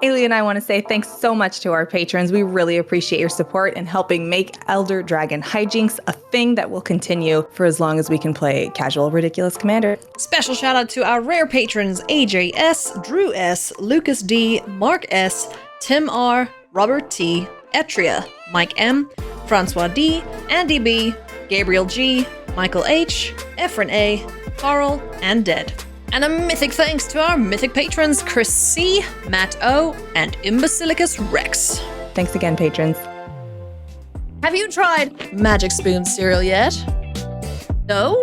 Ailey and I want to say thanks so much to our patrons. We really appreciate your support in helping make Elder Dragon Hijinks a thing that will continue for as long as we can play casual, ridiculous Commander. Special shout out to our rare patrons AJ S, Drew S, Lucas D, Mark S, Tim R, Robert T, Etria, Mike M, Francois D, Andy B, Gabriel G, Michael H, Efren A, Carl, and Dead. And a mythic thanks to our mythic patrons Chris C, Matt O, and Imbecilicus Rex. Thanks again, patrons. Have you tried Magic Spoon cereal yet? No?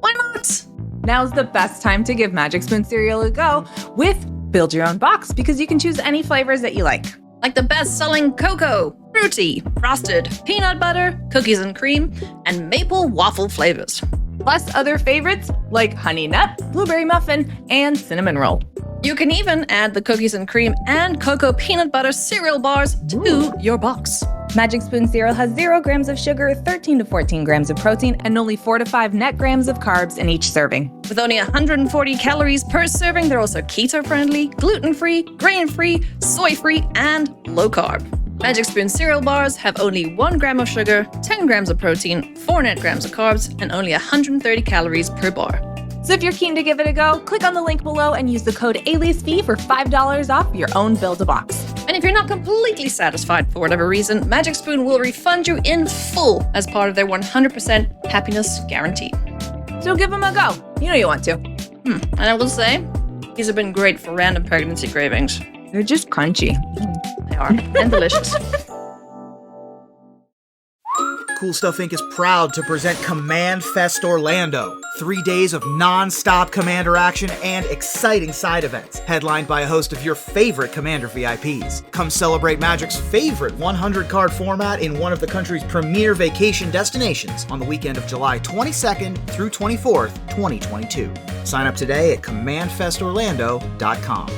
Why not? Now's the best time to give Magic Spoon cereal a go with Build Your Own Box, because you can choose any flavors that you like. Like the best-selling cocoa, fruity, frosted, peanut butter, cookies and cream, and maple waffle flavors. Plus other favorites like Honey Nut, Blueberry Muffin, and Cinnamon Roll. You can even add the cookies and cream and cocoa peanut butter cereal bars to your box. Magic Spoon cereal has 0 grams of sugar, 13 to 14 grams of protein, and only 4 to 5 net grams of carbs in each serving. With only 140 calories per serving, they're also keto-friendly, gluten-free, grain-free, soy-free, and low-carb. Magic Spoon cereal bars have only 1 gram of sugar, 10 grams of protein, 4 net grams of carbs, and only 130 calories per bar. So if you're keen to give it a go, click on the link below and use the code ALIASV for $5 off your own Build-A-Box. And if you're not completely satisfied for whatever reason, Magic Spoon will refund you in full as part of their 100% happiness guarantee. So give them a go. You know you want to. And I will say, these have been great for random pregnancy cravings. They're just crunchy. They are, and delicious. Cool Stuff Inc. is proud to present Command Fest Orlando. 3 days of non-stop Commander action and exciting side events, headlined by a host of your favorite Commander VIPs. Come celebrate Magic's favorite 100-card format in one of the country's premier vacation destinations on the weekend of July 22nd through 24th, 2022. Sign up today at commandfestorlando.com.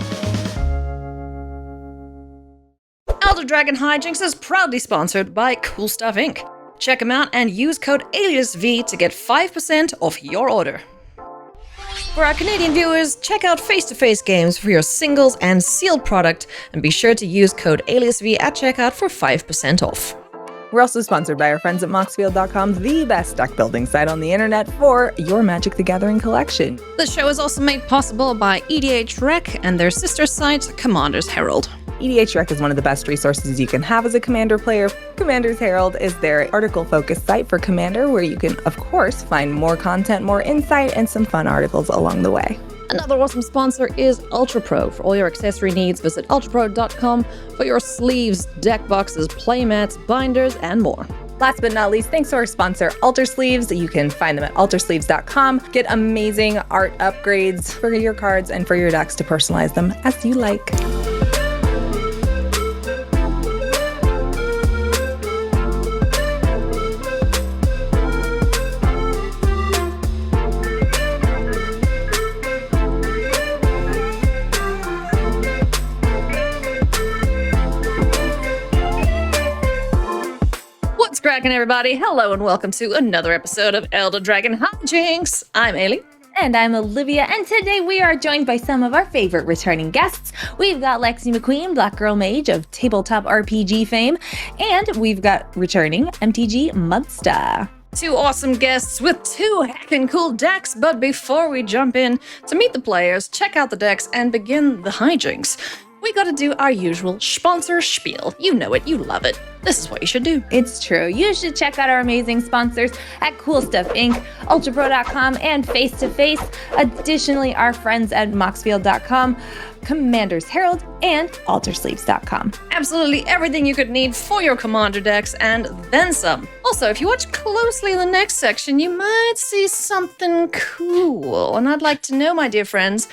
Elder Dragon Hijinks is proudly sponsored by Cool Stuff Inc. Check them out and use code ALIASV to get 5% off your order. For our Canadian viewers, check out Face-to-Face Games for your singles and sealed product, and be sure to use code ALIASV at checkout for 5% off. We're also sponsored by our friends at Moxfield.com, the best deck building site on the internet for your Magic the Gathering collection. The show is also made possible by EDH Rec and their sister site, Commander's Herald. EDH Rec is one of the best resources you can have as a Commander player. Commander's Herald is their article-focused site for Commander, where you can, of course, find more content, more insight, and some fun articles along the way. Another awesome sponsor is Ultra Pro. For all your accessory needs, visit ultrapro.com for your sleeves, deck boxes, playmats, binders, and more. Last but not least, thanks to our sponsor, Alter Sleeves. You can find them at altersleeves.com. Get amazing art upgrades for your cards and for your decks to personalize them as you like. What's cracking, everybody? Hello and welcome to another episode of Elder Dragon Hijinks. I'm Ailey. And I'm Olivia, and today we are joined by some of our favorite returning guests. We've got Lexi McQueen, Black Girl Mage of tabletop RPG fame, and we've got returning MTGMuddstah. Two awesome guests with two heckin' cool decks, but before we jump in to meet the players, check out the decks, and begin the hijinks, we gotta do our usual sponsor spiel. You know it, you love it. This is what you should do. It's true. You should check out our amazing sponsors at Cool Stuff Inc., ultrapro.com, and Face-to-Face. Additionally, our friends at moxfield.com, Commander's Herald, and altersleeves.com. Absolutely everything you could need for your Commander decks, and then some. Also, if you watch closely in the next section, you might see something cool. And I'd like to know, my dear friends,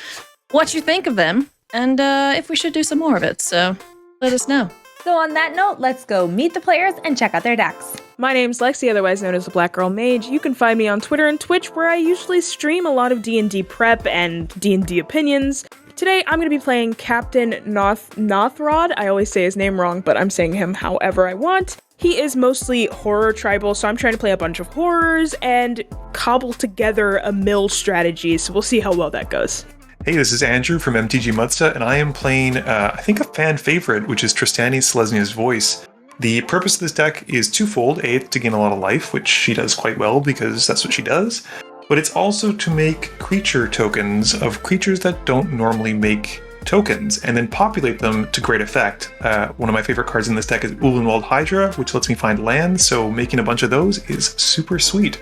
what you think of them, and if we should do some more of it. So let us know. So on that note, let's go meet the players and check out their decks. My name's Lexi, otherwise known as the Black Girl Mage. You can find me on Twitter and Twitch, where I usually stream a lot of D&D prep and D&D opinions. Today, I'm going to be playing Captain Nothrod. I always say his name wrong, but I'm saying him however I want. He is mostly horror tribal, so I'm trying to play a bunch of horrors and cobble together a mill strategy, so we'll see how well that goes. Hey, this is Andrew from MTGMuddstah, and I am playing, I think, a fan favorite, which is Trostani Selesnya's Voice. The purpose of this deck is twofold. A, to gain a lot of life, which she does quite well because that's what she does. But it's also to make creature tokens of creatures that don't normally make tokens, and then populate them to great effect. One of my favorite cards in this deck is Ulvenwald Hydra, which lets me find land, so making a bunch of those is super sweet.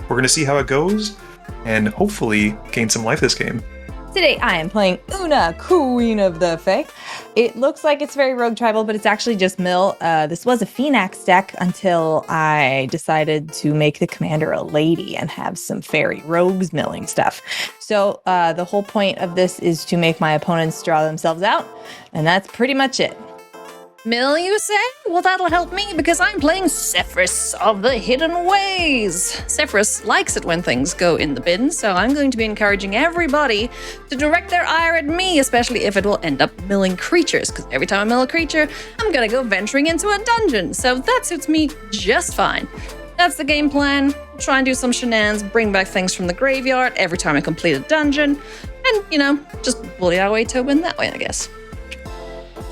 We're going to see how it goes, and hopefully gain some life this game. Today I am playing Oona, Queen of the Fae. It looks like it's very rogue tribal, but it's actually just mill. This was a Phoenix deck until I decided to make the commander a lady and have some fairy rogues milling stuff. So the whole point of this is to make my opponents draw themselves out, and that's pretty much it. Mill, you say? Well, that'll help me because I'm playing Sefris of the Hidden Ways. Sefris likes it when things go in the bin, so I'm going to be encouraging everybody to direct their ire at me, especially if it will end up milling creatures, because every time I mill a creature, I'm gonna go venturing into a dungeon, so that suits me just fine. That's the game plan. Try and do some shenanigans, bring back things from the graveyard every time I complete a dungeon, and, just bully our way to win that way, I guess.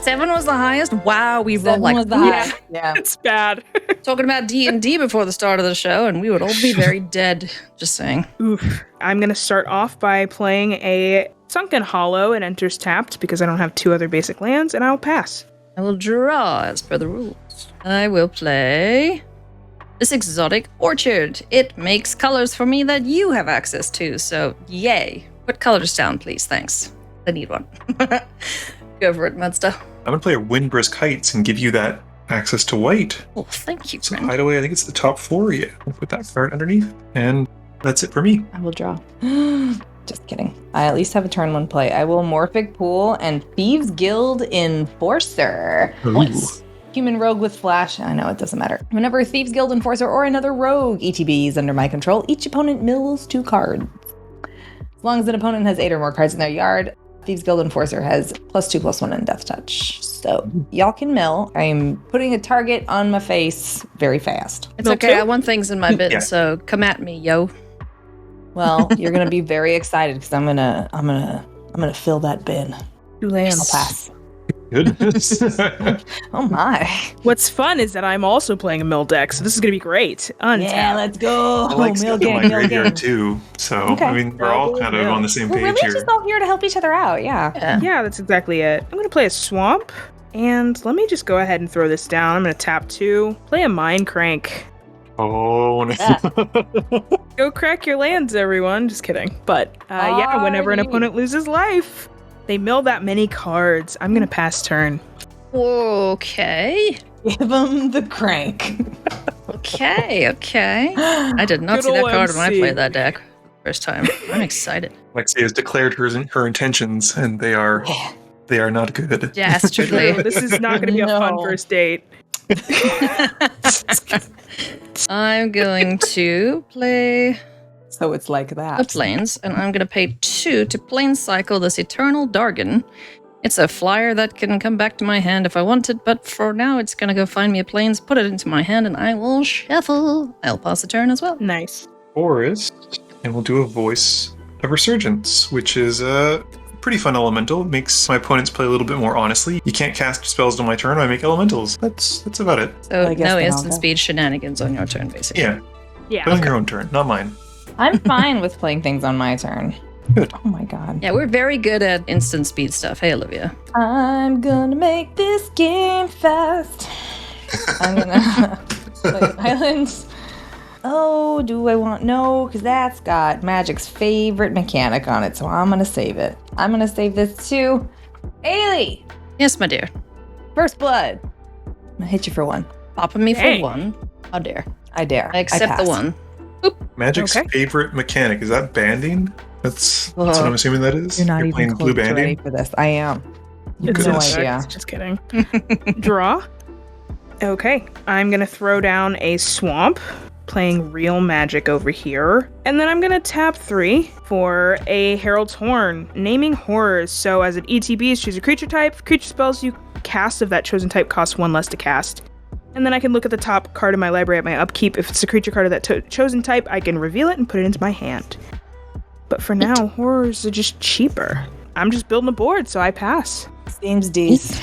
7 was the highest. Wow, we rolled like Yeah. It's bad. talking about D&D before the start of the show, and we would all be very dead. Just saying. Oof. I'm going to start off by playing a Sunken Hollow. It enters tapped because I don't have 2 other basic lands, and I'll pass. I will draw as per the rules. I will play this exotic orchard. It makes colors for me that you have access to, so yay. Put colors down, please. Thanks. I need one. Go for it, Muddstah. I'm going to play a Windbrisk Heights and give you that access to white. Oh, thank you, So friend. hideaway, I think it's the top 4, yeah. We'll put that card underneath, and that's it for me. I will draw. Just kidding. I at least have a turn 1 play. I will Morphic Pool and Thieves Guild Enforcer. Ooh. Human rogue with flash. I know it doesn't matter. Whenever a Thieves Guild Enforcer or another rogue ETB is under my control, each opponent mills 2 cards. As long as an opponent has 8 or more cards in their yard, Thieves Guild Enforcer has +2/+1 and Death Touch. So y'all can mill. I'm putting a target on my face very fast. It's okay. I want things in my bin, Yeah. so come at me, yo. Well, you're gonna be very excited because I'm gonna fill that bin. 2 I'll lands. pass. Goodness. Oh my. What's fun is that I'm also playing a mill deck, so this is going to be great. Untap. Yeah, let's go. I like Mill stuff in my game, mill graveyard game. too, so Okay. I mean we're all kind of on the same We're page really here. just all here to help each other out. Yeah. Yeah, that's exactly it. I'm going to play a Swamp, and let me just go ahead and throw this down. I'm going to tap 2, play a Mind Crank. Oh, Go crack your lands, everyone. Just kidding. But yeah, whenever an Party. opponent loses life, they mill that many cards. I'm going to pass turn. Okay. Give them the crank. Okay. I did not Good see that ol' card when I MC. played that deck first time. I'm excited. Lexi has declared her intentions, and they are not good. Dastardly. This is not going to be a fun No. first date. I'm going to play So it's like the that. planes, and I'm going to pay 2 to plane cycle this Eternal Dargon. It's a flyer that can come back to my hand if I want it, but for now it's going to go find me a planes, put it into my hand, and I will shuffle. I'll pass the turn as well. Nice. Forest, and we'll do a Voice of Resurgence, which is a pretty fun elemental. It makes my opponents play a little bit more honestly. You can't cast spells on my turn, I make elementals. That's about it. So I guess no then I'll instant go. speed shenanigans on your turn, basically. Yeah, Yeah. but on your own turn, not mine. I'm fine with playing things on my turn. Good. Oh my god. Yeah, we're very good at instant speed stuff. Hey, Olivia. I'm gonna make this game fast. I'm gonna play Islands. Oh, do I want... No, because that's got Magic's favorite mechanic on it, so I'm gonna save it. I'm gonna save this too. Ailey! Yes, my dear. First Blood. I'm gonna hit you for 1. Popping me Hey. for 1. How dare. I dare. I accept the pass. 1. Magic's Okay. favorite mechanic, is that banding? That's what I'm assuming that is? You're not even playing close blue to ready banding? for this. I am. You have It's no Goodness. idea. Just kidding. Draw. Okay, I'm gonna throw down a Swamp, playing Real Magic over here. And then I'm gonna tap 3 for a Herald's Horn, naming horrors. So as an ETB, choose a creature type. Creature spells you cast of that chosen type cost 1 less to cast. And then I can look at the top card of my library at my upkeep. If it's a creature card of that chosen type, I can reveal it and put it into my hand. But for now, horrors are just cheaper. I'm just building a board, so I pass. Seems decent.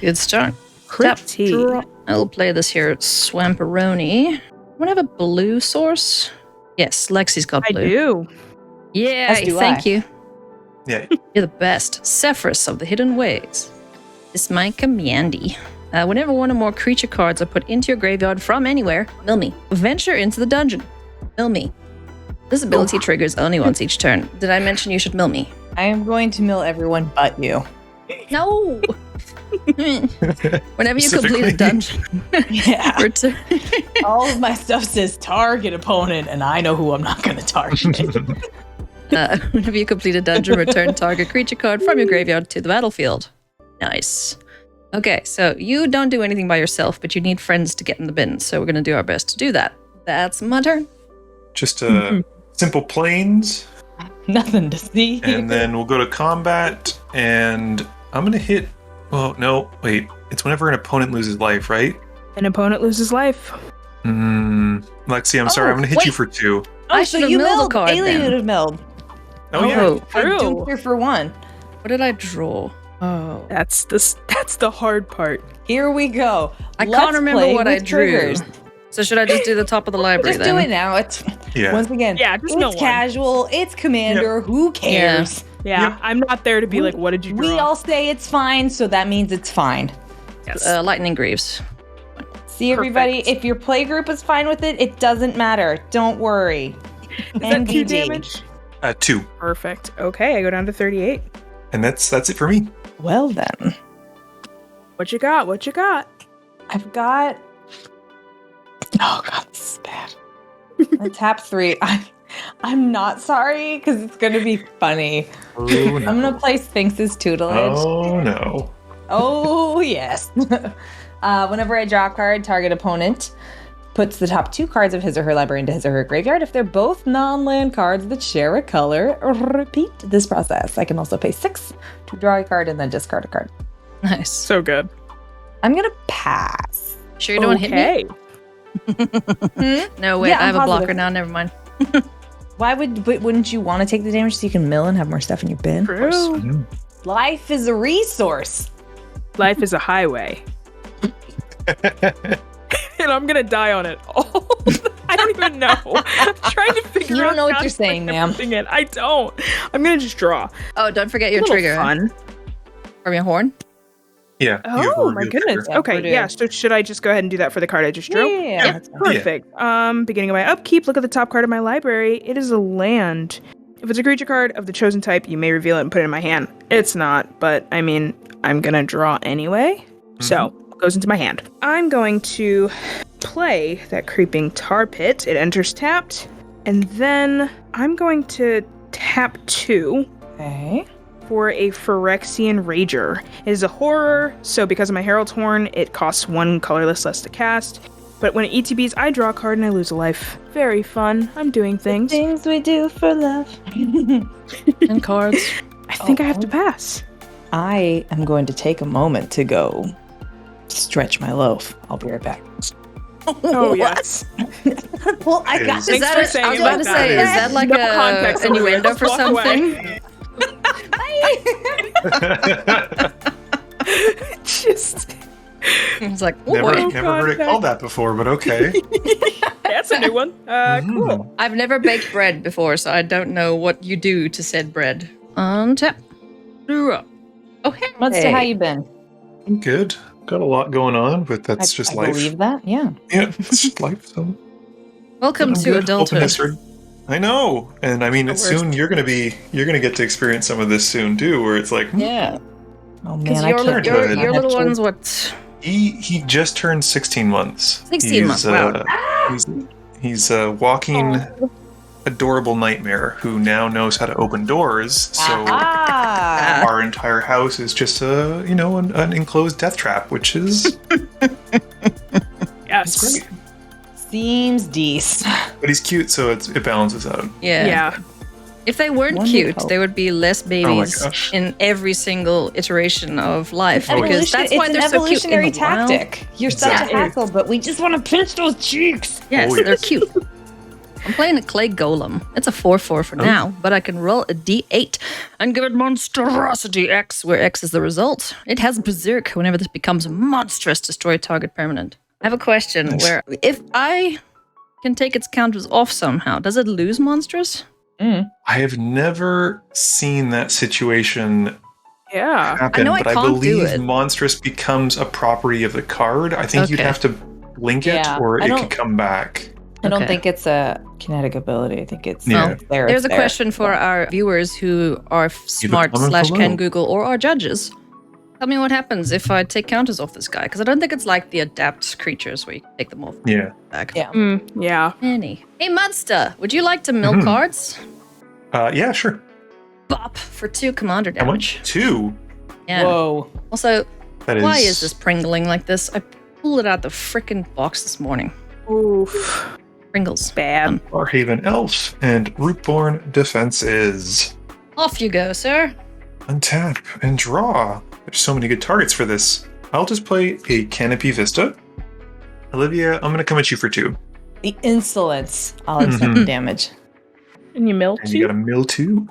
Good start. Pretty. Tap, I'll play this here Swamperoni. Want to have a blue source? Yes, Lexi's got I blue. do. Yeah, As do thank I. you. Yeah. You're the best. Sefris of the Hidden Ways. It's my commandy. Whenever one or more creature cards are put into your graveyard from anywhere, mill me. Venture into the dungeon. Mill me. This ability triggers only once each turn. Did I mention you should mill me? I am going to mill everyone but you. No! Whenever you complete a dungeon, Yeah. return. All of my stuff says target opponent, and I know who I'm not going to target. Whenever you complete a dungeon, return target creature card from your graveyard to the battlefield. Nice. Okay, so you don't do anything by yourself, but you need friends to get in the bin, so we're going to do our best to do that. That's my turn. Just simple planes, Nothing to see. and then we'll go to combat, and I'm going to hit... Well, no, wait. It's whenever an opponent loses life, right? An opponent loses life. Lexi, I'm sorry. I'm going to hit wait. you for 2. I so should have you milled a milled. card Alien then. would have milled. Oh, yeah. Oh, I True. duped her for 1. what did I draw? Oh. That's the hard part. Here we go. I Let's can't remember play what I with drew. triggers. So should I just do the top of the library Just then? do it now. It's Yeah. once again. Yeah, just mill it's one. casual. It's commander. Who cares? Yeah, Yep. I'm not there to be like, what did you draw? We all say it's fine, so that means it's fine. yes. Lightning Greaves. See, everybody, Perfect. if your play group is fine with it, it doesn't matter. Don't worry. Is that 2 NBD. damage? 2. Perfect. Okay, I go down to 38. And that's it for me. Well then, What you got? What you got? I've got. Oh god, this is bad. I tap 3. I'm not sorry because it's gonna be funny. Oh, no. I'm gonna play Sphinx's tutelage. Oh, no. Oh, yes. Whenever I draw a card, target opponent puts the top 2 cards of his or her library into his or her graveyard. If they're both non-land cards that share a color, repeat this process. I can also pay 6 to draw a card and then discard a card. Nice. So good. I'm gonna pass. Sure you don't hit me? No, wait, Yeah, I have I'm a blocker positive. now. Never mind. Wouldn't you want to take the damage so you can mill and have more stuff in your bin? True. Life is a resource. Life is a highway. And I'm gonna die on it all. I don't even know. I'm trying to figure out. You don't know what how you're to saying, play ma'am. everything in. I don't. I'm gonna just draw. Oh, don't forget your A little trigger. Fun. From your horn. Yeah. you have a Oh my real goodness. trigger. Okay, yeah. So should I just go ahead and do that for the card I just drew? Yeah. Yep. Perfect. Beginning of my upkeep, look at the top card of my library. It is a land. If it's a creature card of the chosen type, you may reveal it and put it in my hand. It's not, but I mean, I'm gonna draw anyway. So, it goes into my hand. I'm going to play that Creeping Tar Pit. It enters tapped. And then I'm going to tap 2 Okay. for a Phyrexian Rager. It is a horror, so because of my Herald's Horn, it costs 1 colorless less to cast. But when it ETBs, I draw a card and I lose a life. Very fun. I'm doing things. Things we do for love. And cards. I think I have to pass. I am going to take a moment to go stretch my loaf. I'll be right back. Oh, yes. Well, I got Is this. Thanks for I was saying about to that. say, is that like No a context over there. innuendo Just for walk away. something? Just, It's like, oh Never, boy. never heard it called that before, but okay. that's a new one. Cool. I've never baked bread before, so I don't know what you do to said bread. Untap. Draw. Oh, hey. Muddstah, how you been? I'm good. Got a lot going on, but that's just I life. believe that. Yeah. Yeah, it's just life. So Welcome I'm to good. adulthood. Open history. I know, and I mean, it's worst. soon. You're gonna get to experience some of this soon too, where it's like, Yeah. Oh Because man, I your, can't. your- believe I your have little children. one's what? he just turned 16 months. 16 months, wow. He's a walking, adorable nightmare who now knows how to open doors. So Ah. our entire house is just an enclosed death trap, which is Yes. great. Seems decent. But he's cute, so it balances out. Yeah. Yeah. If they weren't One would cute, hope. there would be less babies gosh. in every single iteration of life. Because Evolution- that's why it's they're an so cute in evolutionary the wild. tactic. You're such a Exactly. hassle, but we just want to pinch those cheeks. Yes, Oh, they're yes. cute. I'm playing a clay golem. It's a 4/4 for now, but I can roll a d8 and give it monstrosity X, where X is the result. It has berserk whenever this becomes monstrous, destroy target permanent. I have a question where if I can take its counters off somehow, does it lose monstrous? I have never seen that situation Yeah. happen, I know I but I can't do believe it. monstrous becomes a property of the card. I think you'd Okay. have to blink it, Yeah, or I it don't- could come back. I don't Okay. think it's a kinetic ability. I think it's Yeah. there. There's a it's there. question for our viewers who are smart comment / below. can Google or are judges. Tell me what happens if I take counters off this guy, because I don't think it's like the adapt creatures where you can take them off Yeah. back. Yeah. Yeah. Any. Hey, MTGMuddstah, would you like to mill Mhm. cards? Yeah, sure. Bop for 2 commander How damage. much? 2. Yeah. Whoa. Also, That is. why is this pringling like this? I pulled it out the frickin' box this morning. Oof. Pringles. Bad. Barhaven Elf and Rootborn Defenses. Off you go, sir. Untap and draw. There's so many good targets for this. I'll just play a Canopy Vista. Olivia, I'm going to come at you for 2. The insolence. I'll accept the damage. And you mill And you got a too? mill 2.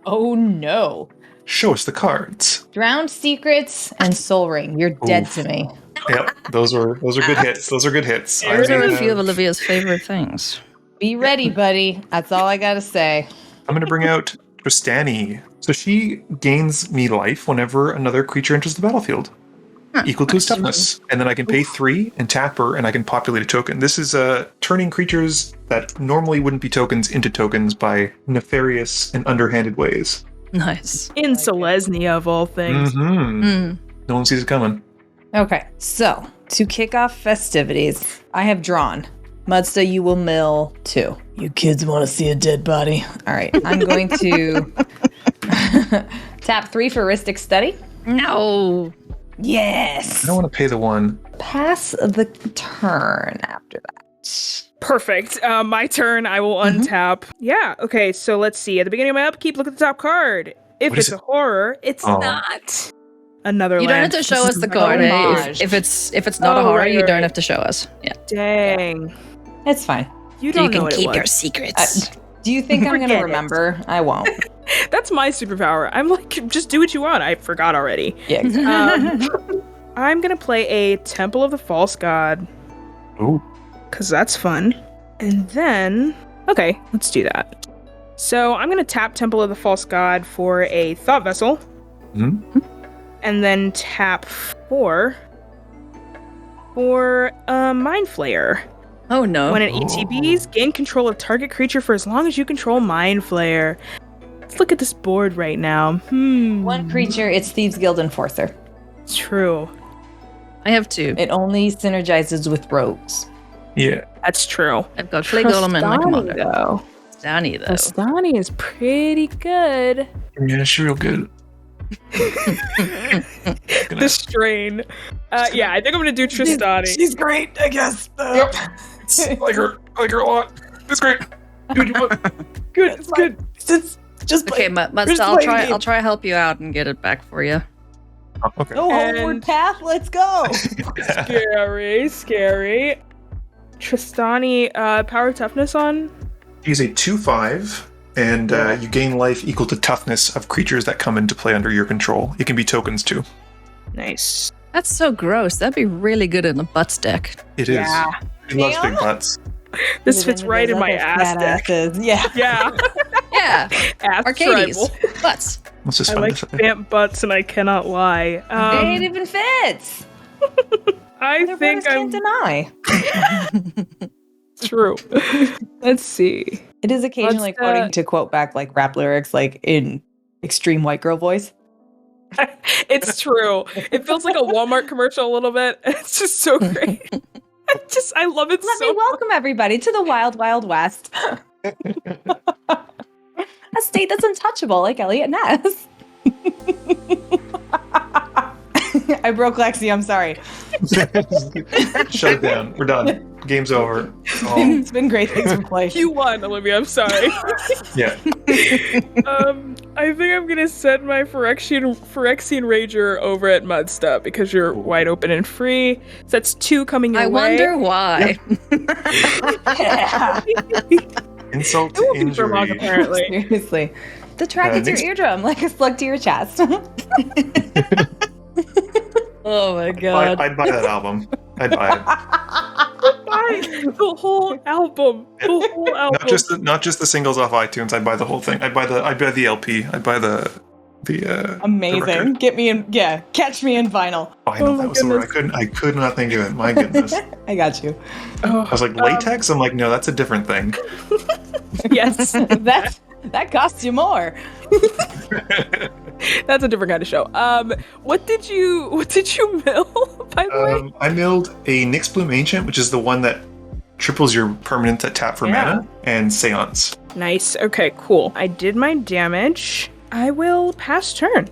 Oh no. Show us the cards. Drowned Secrets and Soul Ring. You're dead Oof. to me. Yep, those are good hits. Those are good hits. Those are a I'm few of Olivia's favorite things. Be ready, buddy. That's all I gotta say. going to bring out Trostani. So she gains me life whenever another creature enters the battlefield, equal to its toughness. And then I can pay 3 and tap her, and I can populate a token. This is turning creatures that normally wouldn't be tokens into tokens by nefarious and underhanded ways. Nice. In Selesnya of all things. Mm-hmm. No one sees it coming. Okay, so to kick off festivities, I have drawn. MTGMuddstah, you will mill 2. You kids want to see a dead body? All right, I'm going to tap 3 for Ristic Study. No. Yes. I don't want to pay the 1. Pass the turn after that. Perfect. My turn. I will untap. Yeah. Okay. So let's see. At the beginning of my upkeep, look at the top card. If What it's is a it? horror, it's Oh. not another You don't land. have to show us the like a card. Eh? homage. If it's not a Oh, horror, right, you right, don't right. have to show us. Yeah. Dang. It's fine. You So don't you know can what it keep was. your secrets. Do you think I'm going Forget to it. remember? I won't. That's my superpower. I'm like, just do what you want. I forgot already. Yeah, exactly. I'm gonna play a Temple of the False God Ooh. because that's fun. And then, okay, let's do that. So I'm gonna tap Temple of the False God for a Thought Vessel, Hmm? and then tap 4 for a Mind Flayer. Oh no. When it ETBs, gain control of target creature for as long as you control Mind Flayer. Let's look at this board right now. One creature, it's Thieves Guild Enforcer. True. I have 2. It only synergizes with rogues. Yeah. That's true. I've got Clay Golem and my commander. though. Danny though. Trostani is pretty good. Yeah, she's real good. The strain. Yeah, I think I'm gonna do Trostani. She's great, I guess. I like her a lot. It's great. Dude, you want? Good. It's good. Just Okay, MTGMuddstah, I'll try to help you out and get it back for you. Oh, okay. No And- homeward path, let's go. Scary. Trostani, power toughness on. She's a 2/5, and you gain life equal to toughness of creatures that come into play under your control. It can be tokens too. Nice. That's so gross. That'd be really good in the butts deck. It is. Yeah. She loves Yeah. big butts. This fits right in my ass deck. Yeah. Yeah. Yeah. Ass Arcades. tribal. Butts. What's this I fun like to say? vamp butts, and I cannot lie. It even fits. I The think voters I'm can't deny. true. Let's see. It is occasionally Let's, quoting to quote back like rap lyrics, like in extreme white girl voice. It's true. It feels like a Walmart commercial a little bit. It's just so great. I love it Let so me welcome everybody to the Wild Wild West. A state that's untouchable, like Elliot Ness. I broke Lexi, I'm sorry. Shut it down. We're done. Game's over. Oh, It's been great. Thanks for playing. You won, Olivia. I'm sorry. yeah. I think I'm gonna send my Phyrexian Rager over at MTGMuddstah because you're wide open and free. So that's 2 coming your I way. wonder why. Yeah. Insult It to will be for Mog, injury. apparently. Seriously. The track into next- your eardrum like a slug to your chest. Oh my I'd god. buy that album. I'd buy it. Buy the whole album. The whole album. Not just the singles off iTunes. I'd buy the whole thing. I'd buy the LP. I'd buy the Amazing. record. Get me in. Yeah, catch me in vinyl. Vinyl, Oh my that was the word. goodness. I could not think of it. My goodness. I got you. I was like, latex? I'm like, no, that's a different thing. Yes. That costs you more. That's a different kind of show. What did you mill, by the way? I milled a Nyx Bloom Ancient, which is the one that triples your permanent at tap for mana, and Seance. Nice. Okay, cool. I did my damage. I will pass turn.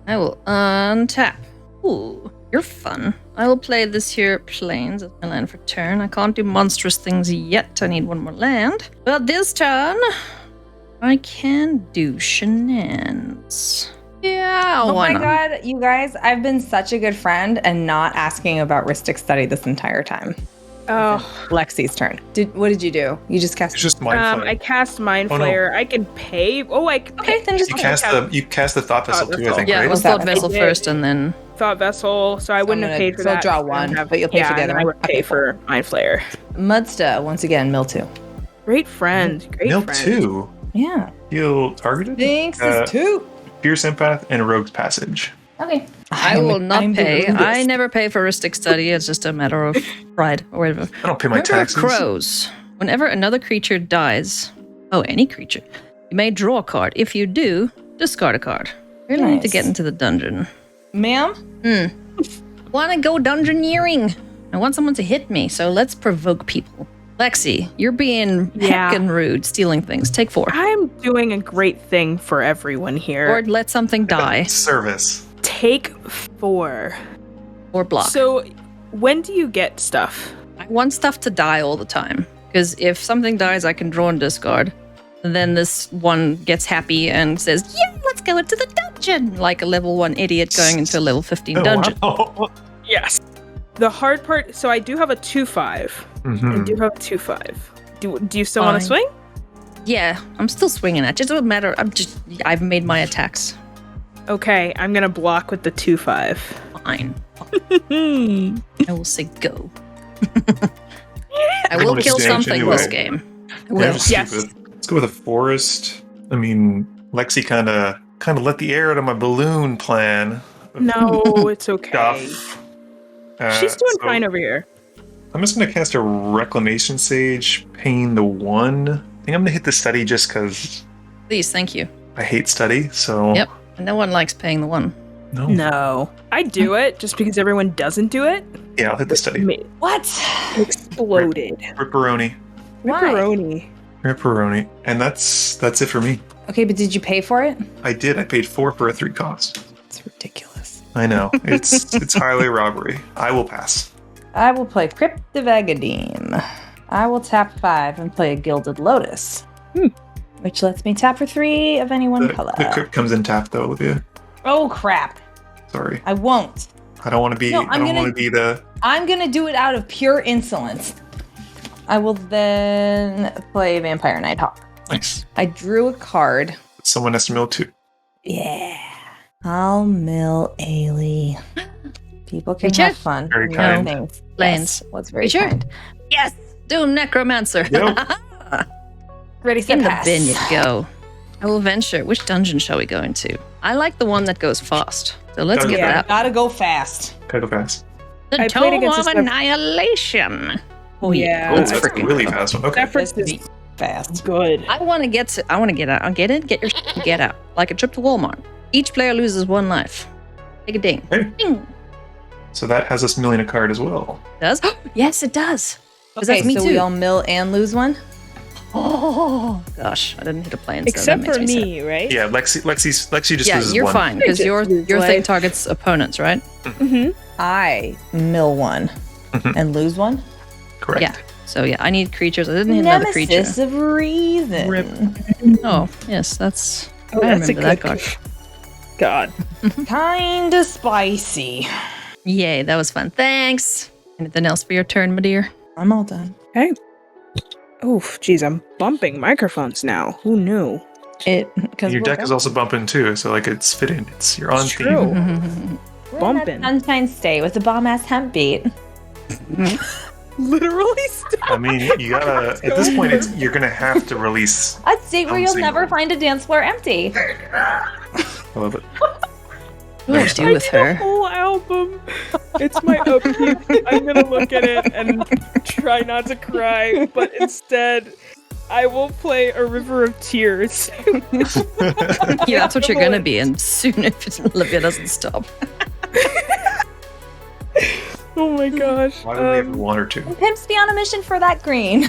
I will untap. Ooh, you're fun. I will play this here Plains as my land for turn. I can't do monstrous things yet. I need one more land. But this turn, I can do shenanigans. Yeah, Oh why my not? god, you guys, I've been such a good friend and not asking about Ristic Study this entire time. Oh, Lexi's turn. What did you do? You just cast. It's just Mind Flare. I cast Mind Oh, no. Flare. I can pay. Oh, I can Okay, pay. then just You cast the Thought Vessel too, I think, Yeah, right? it was What's that? Thought Vessel I did. first and then... Thought Vessel, so I wouldn't have paid for so that. draw I don't one, have- but you'll pay for the and other then I one. would pay for Mind Flare. Muddstah, once again, mill 2. Great friend. Great Mill friend. 2. Yeah. Heal targeted. Thanks, is 2. Fierce Empath and Rogue's Passage. Okay. I will not I'm pay. the I never pay for Ristic Study. It's just a matter of pride or whatever. I don't pay my River of taxes. Crows. Whenever another creature dies, any creature, you may draw a card. If you do, discard a card. Really need to Nice. get into the dungeon. Ma'am? Want to go dungeoneering? I want someone to hit me, so let's provoke people. Lexi, you're being Yeah. heckin' rude, stealing things. Take 4. I'm doing a great thing for everyone here. Or let something die. Service. Take 4. Or block. So, when do you get stuff? I want stuff to die all the time. Because if something dies, I can draw and discard. And then this one gets happy and says, yeah, let's go into the dungeon. Like a level 1 idiot going into a level 15 dungeon. Wow. Yes. The hard part. So I do have a 2/5. Mhm. I do have a 2/5. Do you still want to Fine. swing? Yeah, I'm still swinging at you. It doesn't matter. I've made my attacks. Okay, I'm gonna block with the 2/5. Fine. Hmm. I will say go. I I will wanna kill stand something anyway. this game. I Yeah, will. just Yes. stupid. Let's go with a forest. I mean, Lexi kind of let the air out of my balloon plan. No, it's okay. Stuff. She's doing So fine over here. I'm just gonna cast a Reclamation Sage, paying the 1. I think I'm gonna hit the study just because Please, thank you. I hate study. So Yep. And no one likes paying the 1. no. No, I do it just because everyone doesn't do it. Yeah, I'll hit the study. What? Exploded. Ripperoni. Why? Pepperoni. Ripperoni. And that's it for me. Okay, but did you pay for it? I did. I paid 4 for a 3 cost. It's ridiculous. I know. It's highway robbery. I will pass. I will play Crypt of Agadim. I will tap 5 and play a Gilded Lotus. Which lets me tap for 3 of any one color. The crypt comes in tapped though, Olivia. Oh crap. Sorry. I won't. I don't want to be. No, I don't want to be the. I'm gonna do it out of pure insolence. I will then play Vampire Nighthawk. Nice. I drew a card. Someone has to mill 2. Yeah. I'll mill Ailey. People can Richard? have fun. Very and kind. Things. Lanes. Yes, was very Richard? kind. Yes! Doom Necromancer. Yep. Ready, set, In the pass. bin you go. I will venture. Which dungeon shall we go into? I like the one that goes fast. So let's get Yeah. that. Gotta go fast. Gotta go fast. The I played Tome against of this stuff- Annihilation. Oh Yeah. Oh, That's that's a freaking really cool. fast one. Okay. Sefris This is is fast. good. I want to get out. I'll get in, get your get out. Like a trip to Walmart. Each player loses 1 life. Take a ding. Okay. Ding. So that has us milling a card as well. Does? Yes, it does. 'Cause Okay, that's me so too. we all mill and lose 1? Oh gosh, I didn't hit a plan. Except for me, right? Yeah, Lexi just Yeah, loses you're 1. fine because Just your lose thing life. targets opponents, right? Mm-hmm. I mill 1 Mhm. and lose 1. Correct. Yeah. So yeah, I need creatures. I didn't hit another creature. Nemesis of reason. Rip. Oh yes, that's. Oh, I that's a remember that good card. God. Kinda spicy. Yay, that was fun. Thanks. Anything else for your turn, my dear? I'm all done. Oof, geez, I'm bumping microphones now. Who knew? Because Your deck is also bumping too, so like it's fitting. You're on It's theme. true. Bumping. Sunshine State with a bomb ass hemp beat. Literally stop. I mean, you gotta. At this point, you're gonna have to release. A state where you'll Some never single. find a dance floor empty. I love it. What do I do with The her? whole album. It's my upkeep. I'm gonna look at it and try not to cry, but instead, I will play A River of Tears. Yeah, that's what you're gonna be in soon if Olivia doesn't stop. Oh my gosh. Why would we have one or two? Pimps be on a mission for that green.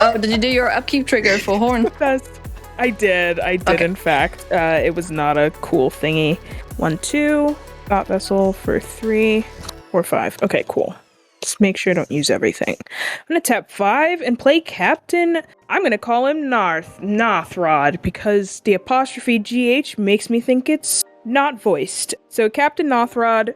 Oh, did you do your upkeep trigger for Horn? Best. I did, Okay. in fact. It was not a cool thingy. 1, 2, Thought Vessel for 3, 4, 5. Okay, cool. Just make sure I don't use everything. I'm gonna tap 5 and play Captain. I'm gonna call him Nothrod because the apostrophe GH makes me think it's not voiced. So Captain Nothrod,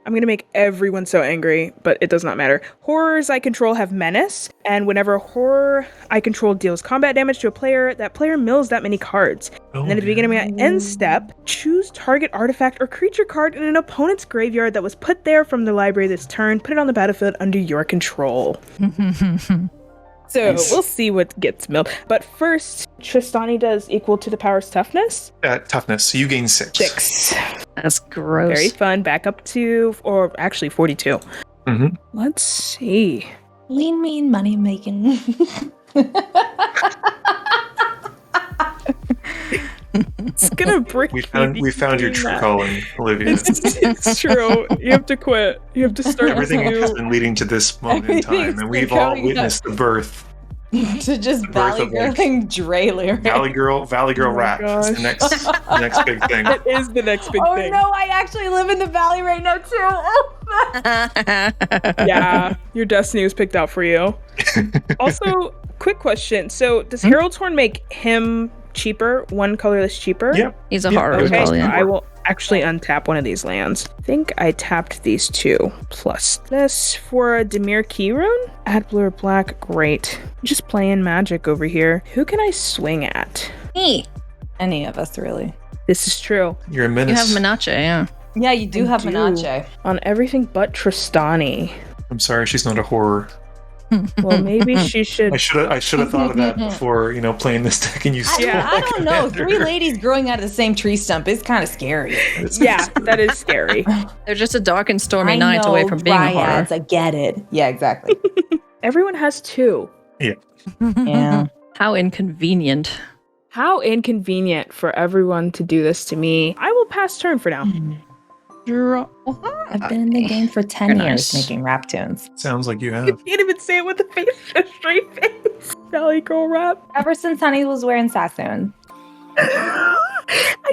I'm gonna make everyone so angry, but it does not matter. Horrors I control have menace, and whenever a horror I control deals combat damage to a player, that player mills that many cards. Oh, And then at the beginning of my end step, choose target artifact or creature card in an opponent's graveyard that was put there from the library this turn, put it on the battlefield under your control. So Nice. we'll see what gets milled. But first, Trostani does equal to the power's toughness. Toughness. So you gain 6. 6. That's gross. Very fun. Back up to, or actually 42. Mm-hmm. Let's see. Lean, mean, money making. It's gonna break We found your true calling, Olivia. It's true. You have to quit. You have to start Everything with has you. been leading to this moment in time, Everything's and been we've all coming witnessed the birth. to just The birth valley of, like, girling Dre lyrics. Valley Girl Oh my rap is the next big thing. It is the next big Oh thing. no, I actually live in the valley right now too. Yeah, your destiny was picked out for you. Also, quick question. So, does Harold's Horn make him cheaper? One colorless cheaper? Yep. He's a Yeah, horror okay, as Okay, well, so yeah. I will actually untap one of these lands. I think I tapped these two. Plus this for a Dimir key rune. Add blue or black. Great. Just playing magic over here. Who can I swing at? Me. Any of us, really. This is true. You're a You menace. have Menache, yeah. Yeah, you do I have do. Menache. On everything but Trostani. I'm sorry, she's not a horror. Well, maybe she should. I should have thought of that before, playing this deck and you stole Yeah. I don't know. Commander. 3 ladies growing out of the same tree stump is kind of scary. Yeah, that is scary. They're just a dark and stormy I night know, away from being a horror. dryads, I get it. Yeah, exactly. Everyone has 2. Yeah. How inconvenient. How inconvenient for everyone to do this to me. I will pass turn for now. I've been in the game for 10 You're years nice. making rap tunes. Sounds like you have. You can't even say it with a straight face. Valley Girl rap. Ever since Honey was wearing Sassoon.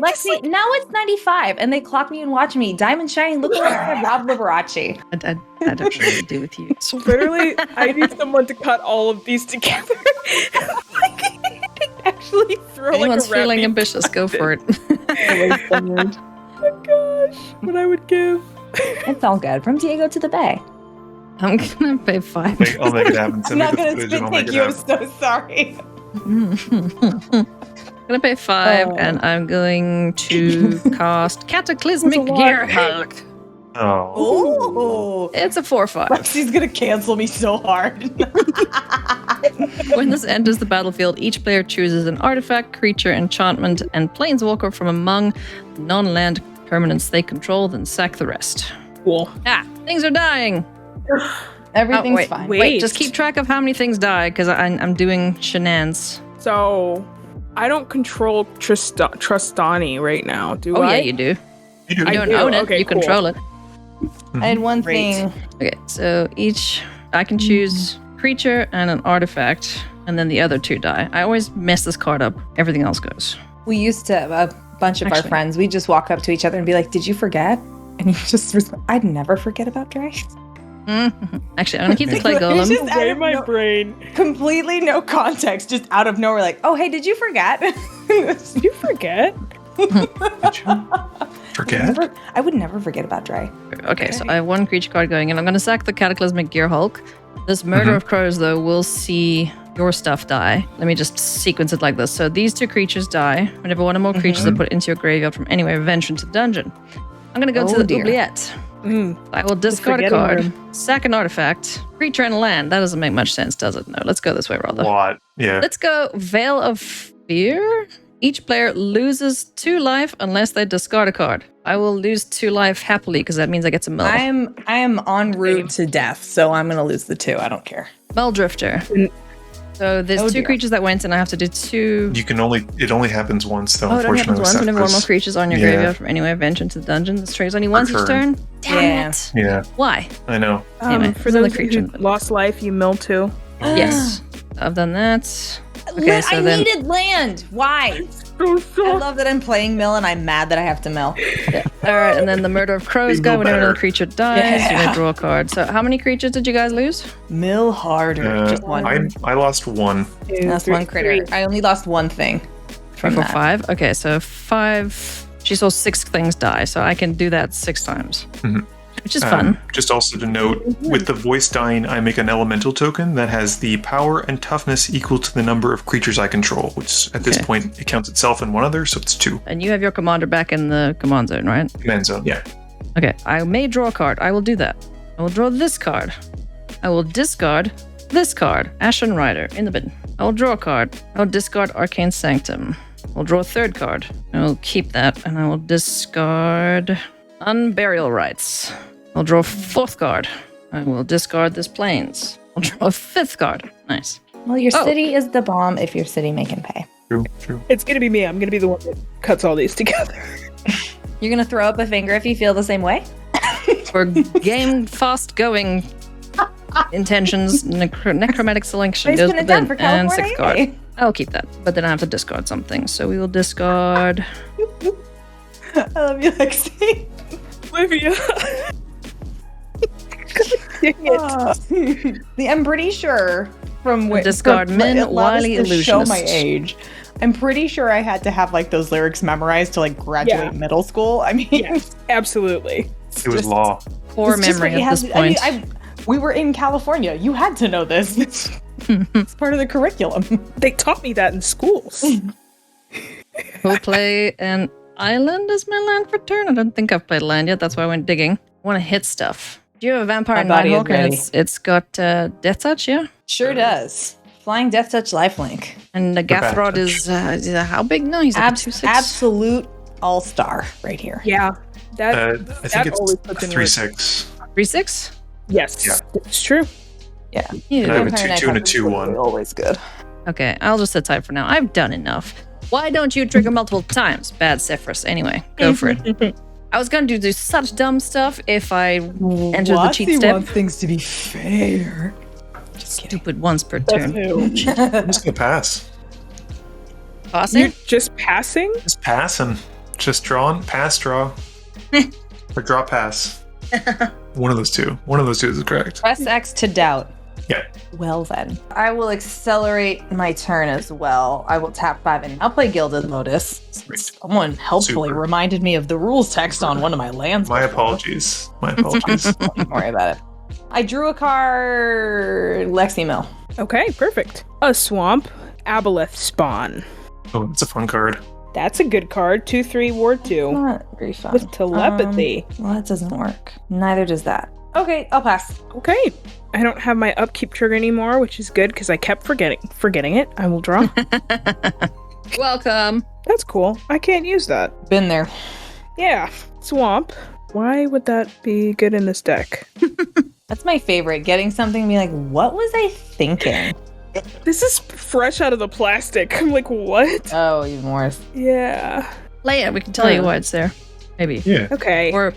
Lexi, now it's 95 and they clock me and watch me. Diamond shining looking like Rob Liberace. I don't know what to do with you. Literally, I need someone to cut all of these together. Actually throw Anyone's like a rap feeling beat. ambitious, go for it. Oh my gosh, what I would give. It's all good. From Diego to the Bay. I'm gonna pay 5. I'll make it happen. I'm Send me not the going to footage and I'll make spit take it you. I'm happen. so sorry. I'm gonna pay 5, Oh. and I'm going to cast Cataclysmic That's a lot. Gearhulk. Oh. Oh. It's a 4/5. Lexi's going to cancel me so hard. When this enters the battlefield, each player chooses an artifact, creature, enchantment, and planeswalker from among the non-land permanents they control, then sack the rest. Cool. Ah, things are dying. Everything's wait, fine. Wait, just keep track of how many things die, because I'm doing shenanigans. So, I don't control Trostani right now, do Oh I? yeah, you do. You do. You I don't do, own it, okay, you cool. control it. I had one Great. thing. Okay, so I can choose creature and an artifact, and then the other 2 die. I always mess this card up. Everything else goes. We used to, a bunch of our Actually- friends, we just walk up to each other and be like, did you forget? And you just respond, I'd never forget about Dre. Actually, I'm gonna keep the clay It's golem. just out Way of my no- brain. completely no context, just out of nowhere, like, oh, hey, did you forget? Did you forget? Did you forget? I would never forget about Dre. Okay, so I have 1 creature card going in. I'm gonna sack the Cataclysmic Gearhulk. This Murder of Crows, though, will see your stuff die. Let me just sequence it like this. So these 2 creatures die whenever one or more creatures are put into your graveyard from anywhere venture into the dungeon. I'm going to go to the oubliette. I will discard a card, sack an artifact, creature and land. That doesn't make much sense, does it? No, let's go this way rather. A lot. Yeah. Let's go Veil of Fear. Each player loses 2 life unless they discard a card. I will lose 2 life happily because that means I get to mill. I am en route to death, so I'm gonna lose the 2. I don't care. Mull Drifter. So there's 2 creatures that went, and I have to do 2. It only happens once, though. Oh, it only Unfortunately, happens once whenever one more Sefris. creature's on your graveyard from anywhere venture into the dungeon. This triggers only once each turn. Damn it. Yeah, Why? I know. Anyway, For another those creature. who lost life, you mill 2. Yes. I've done that. Okay, so I then needed land. Why? I love that I'm playing mill and I'm mad that I have to mill. all right, and then the Murder of Crows You go know whenever better. another creature dies. You may draw a card. So how many creatures did you guys lose? Mill harder. Just one. I lost 1. That's one critter. I only lost one thing from 4, that. 5. Okay, so 5. She saw 6 things die, so I can do that 6 times, which is fun. Just also to note, with the voice dying, I make an elemental token that has the power and toughness equal to the number of creatures I control, which at this point, it counts itself and one other, so it's 2. And you have your commander back in the command zone, right? Command zone, yeah. Okay, I may draw a card. I will do that. I will draw this card. I will discard this card, Ashen Rider, in the bin. I will draw a card. I will discard Arcane Sanctum. I'll draw a 3rd card. I will keep that, and I will discard Unburial Rites. I'll draw a 4th card. I will discard this Plains. I'll draw a 5th card. Nice. Well, your city is the bomb if your city making pay. True. It's gonna be me. I'm gonna be the one that cuts all these together. You're gonna throw up a finger if you feel the same way? For game fast going intentions, necromantic selection Raise goes pin the and down bin, for and California. 6th card. I'll keep that, but then I have to discard something. So we will discard. I love you, Lexi. Olivia. Dang it. I'm pretty sure from what Discard Min, Wily to show my Illusionist. age. I'm pretty sure I had to have like those lyrics memorized to like graduate middle school. I mean, Yes, absolutely. It was law. Poor it's just memory what you at this had point. to- we were in California. You had to know this. It's part of the curriculum. They taught me that in schools. We'll play an island as my land for turn. I don't think I've played land yet. That's why I went digging. I want to hit stuff. Do you have a vampire My in body is Nighthawk? And ready. it's got Death Touch, yeah? Sure does. Flying Death Touch lifelink. And the bad Gathrod touch. is how big? No, he's like a 2/6. Absolute all-star right here. Yeah. That I that think always it's puts in 3/6. 3/6? yes. Yeah. It's true. Yeah. And I have a Vampire 2/2 and a Nighthawk is 2/1. Always good. Okay, I'll just sit tight for now. I've done enough. Why don't you trigger multiple times? Bad Sefris. Anyway, go for it. I was going to do such dumb stuff if I entered the cheat step. wants things to be fair. Just kidding. Stupid once per That's turn. who. I'm just gonna pass. Passing? You're just passing? Just pass and just draw, draw. Or draw, pass. One of those two. One of those two is correct. Press X to doubt. Yeah. Well then. I will accelerate my turn as well. I will tap 5 and I'll play Gilded Lotus. Great. Someone helpfully Super. reminded me of the rules text on one of my lands. My before. apologies. My apologies. Don't worry about it. I drew a card, Lexi Mill. Okay, perfect. A swamp, Aboleth spawn. Oh, it's a fun card. That's a good card. 2/3 ward 2 Not very fun. with telepathy. Well, that doesn't work. Neither does that. Okay, I'll pass. Okay. I don't have my upkeep trigger anymore, which is good because I kept forgetting it. I will draw. Welcome. That's cool. I can't use that. Been there. Yeah. Swamp. Why would that be good in this deck? That's my favorite. Getting something and be like, what was I thinking? This is fresh out of the plastic. I'm like, what? Oh, even worse. Yeah. Lay it. We can tell you why it's there. Maybe. Yeah. Okay. Or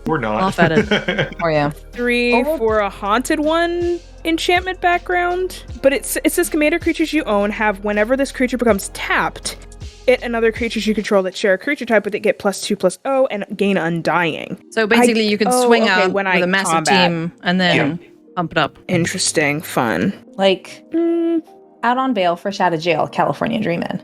We're not. Off at it. Oh, yeah. 3 for a haunted one enchantment background. But it says commander creatures you own have whenever this creature becomes tapped, it and other creatures you control that share a creature type with it get +2/+0 and gain undying. So basically, you can swing okay, out when with I a massive combat. team and then pump it up. Interesting. Fun. Like, out on bail, fresh out of jail, California Dreamin'.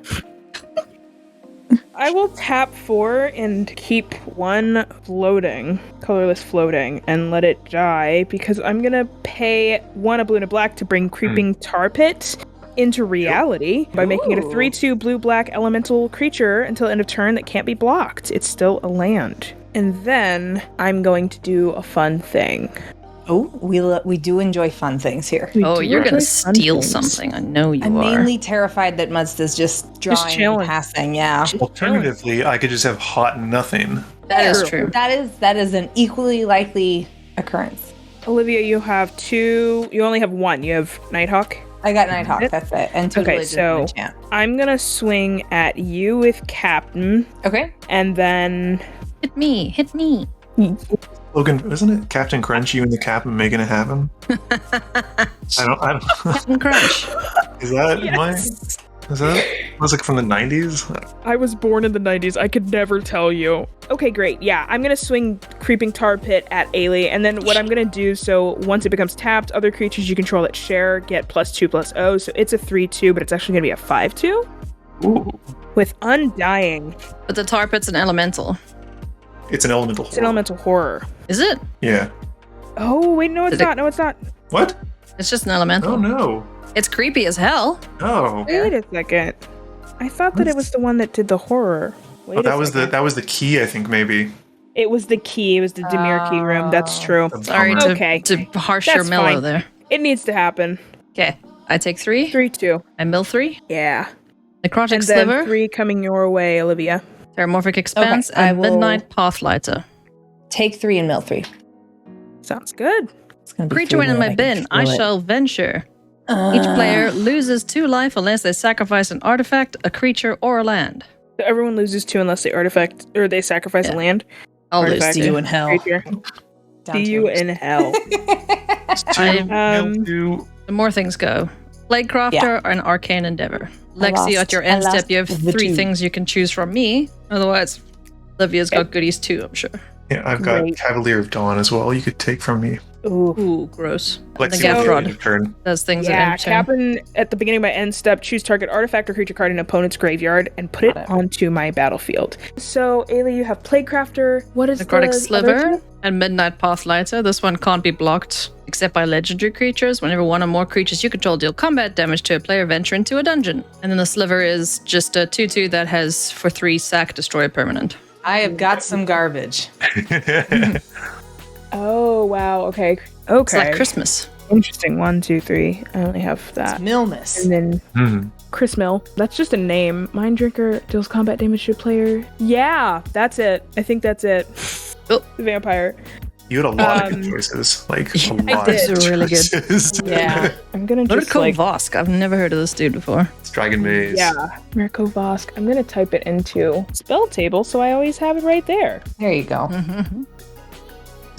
I will tap 4 and keep 1 floating, colorless floating, and let it die because I'm gonna pay 1 a blue and a black to bring Creeping Tar Pit into reality by making it a 3/2 blue-black elemental creature until end of turn that can't be blocked. It's still a land. And then I'm going to do a fun thing. Oh, we do enjoy fun things here. Oh, you're gonna steal something. I know you I'm are. mainly terrified that Muddstah's just drawing and chilling. passing. Yeah, Alternatively, I could just have hot nothing. That is true. That is an equally likely occurrence. Olivia, you have 2. You only have 1. You have Nighthawk. I got Nighthawk. That's it. And two Okay, Villages so and a chant. I'm gonna swing at you with Captain, Okay. and then Hit me. Logan, isn't it Captain Crunch, you and the Captain making it happen? I don't. Captain Crunch. Is that was like from the 90s? I was born in the 90s. I could never tell you. Okay, great. Yeah, I'm going to swing Creeping Tar Pit at Ailey. And then what I'm going to do, so once it becomes tapped, other creatures you control that share get +2/+0. So it's a 3/2, but it's actually going to be a 5/2. Ooh. With Undying. But the tar pit's an elemental. It's an elemental It's an horror. elemental horror. Is it? Yeah. Oh, wait, no, it's Did it- not. No, it's not. What? It's just an elemental. Oh no. It's creepy as hell. Oh. Wait a second. I thought that it was the one that did the horror. Wait Oh, a that was second. the key, I think, maybe. It was the key. It was the Dimir key room. That's true. Sorry Okay. to harsh That's your mellow fine. there. It needs to happen. Okay. I take 3. 3/2. I mill 3. Yeah. Necrotic And then Sliver. 3 coming your way, Olivia. Terramorphic Expanse. Okay, I and will- Midnight Pathlighter. Take 3 and mill 3. Sounds good. It's gonna be Creature 3 in my I can bin. I feel it. shall venture. Each player loses 2 life unless they sacrifice an artifact, a creature, or a land. So everyone loses 2 unless they artifact or they sacrifice a land. I'll lose Artifact. 2. See you in hell. Creature. Down See to you it. in hell. Two. The more things go. Plaguecrafter or an Arcane Endeavor. Lexi, at your I end step, lost you have the 3 2. things you can choose from me. Otherwise, Olivia's got goodies too, I'm sure. Yeah, I've got Great. Cavalier of Dawn as well. You could take from me. Ooh. Ooh, gross. Like the see what Gaff you Rod do in turn. does things Yeah, at end turn. Captain at the beginning of my end step, choose target artifact or creature card in opponent's graveyard and put it onto my battlefield. So, Ailey, you have Plaguecrafter. What is Necrotic the Sliver other two? and Midnight Pathlighter. This one can't be blocked except by legendary creatures. Whenever 1 or more creatures you control deal combat damage to a player, venture into a dungeon. And then the Sliver is just a 2/2 that has for 3 sack destroy a permanent. I have got some garbage. Oh, wow. Okay. It's like Okay. Christmas. Interesting. 1, 2, 3. I only have that. Millness. And then Mhm. Chris Mill. That's just a name. Mind Drinker deals combat damage to a player. Yeah, that's it. I think that's it. Oh. The vampire. You had a lot of good choices. Like a lot did. of Really good. choices. Yeah. I'm gonna just Mirko like Vosk. I've never heard of this dude before. It's Dragon Maze. yeah, Mirko Vosk. I'm gonna type it into spell table so I always have it right there. There you go. got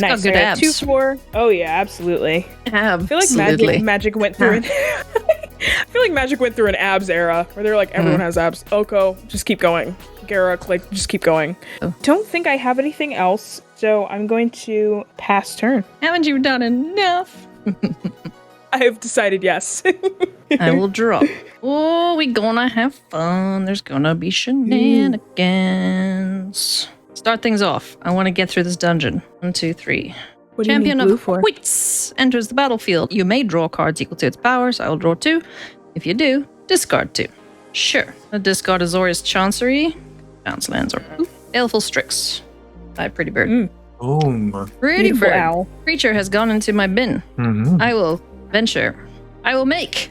Nice. good I got abs. 2/4. Oh yeah, absolutely. I feel like Absolutely. magic went through an I feel like Magic went through an abs era where they're like everyone has abs. Oko, just keep going. Garruk, like just keep going. Oh. Don't think I have anything else, so I'm going to pass turn. Haven't you done enough? I have decided yes. I will draw. Oh, we gonna have fun. There's gonna be shenanigans. Start things off. I want to get through this dungeon. 1, 2, 3. What Champion do you need blue of for? Wits enters the battlefield. You may draw cards equal to its power, so I will draw 2. If you do, discard 2. Sure. A discard Azorius Chancery. Bounce lands or poof. Baleful Strix. By Pretty Bird. Boom. Pretty Beautiful Bird. owl. Creature has gone into my bin. Mhm. I will venture. I will make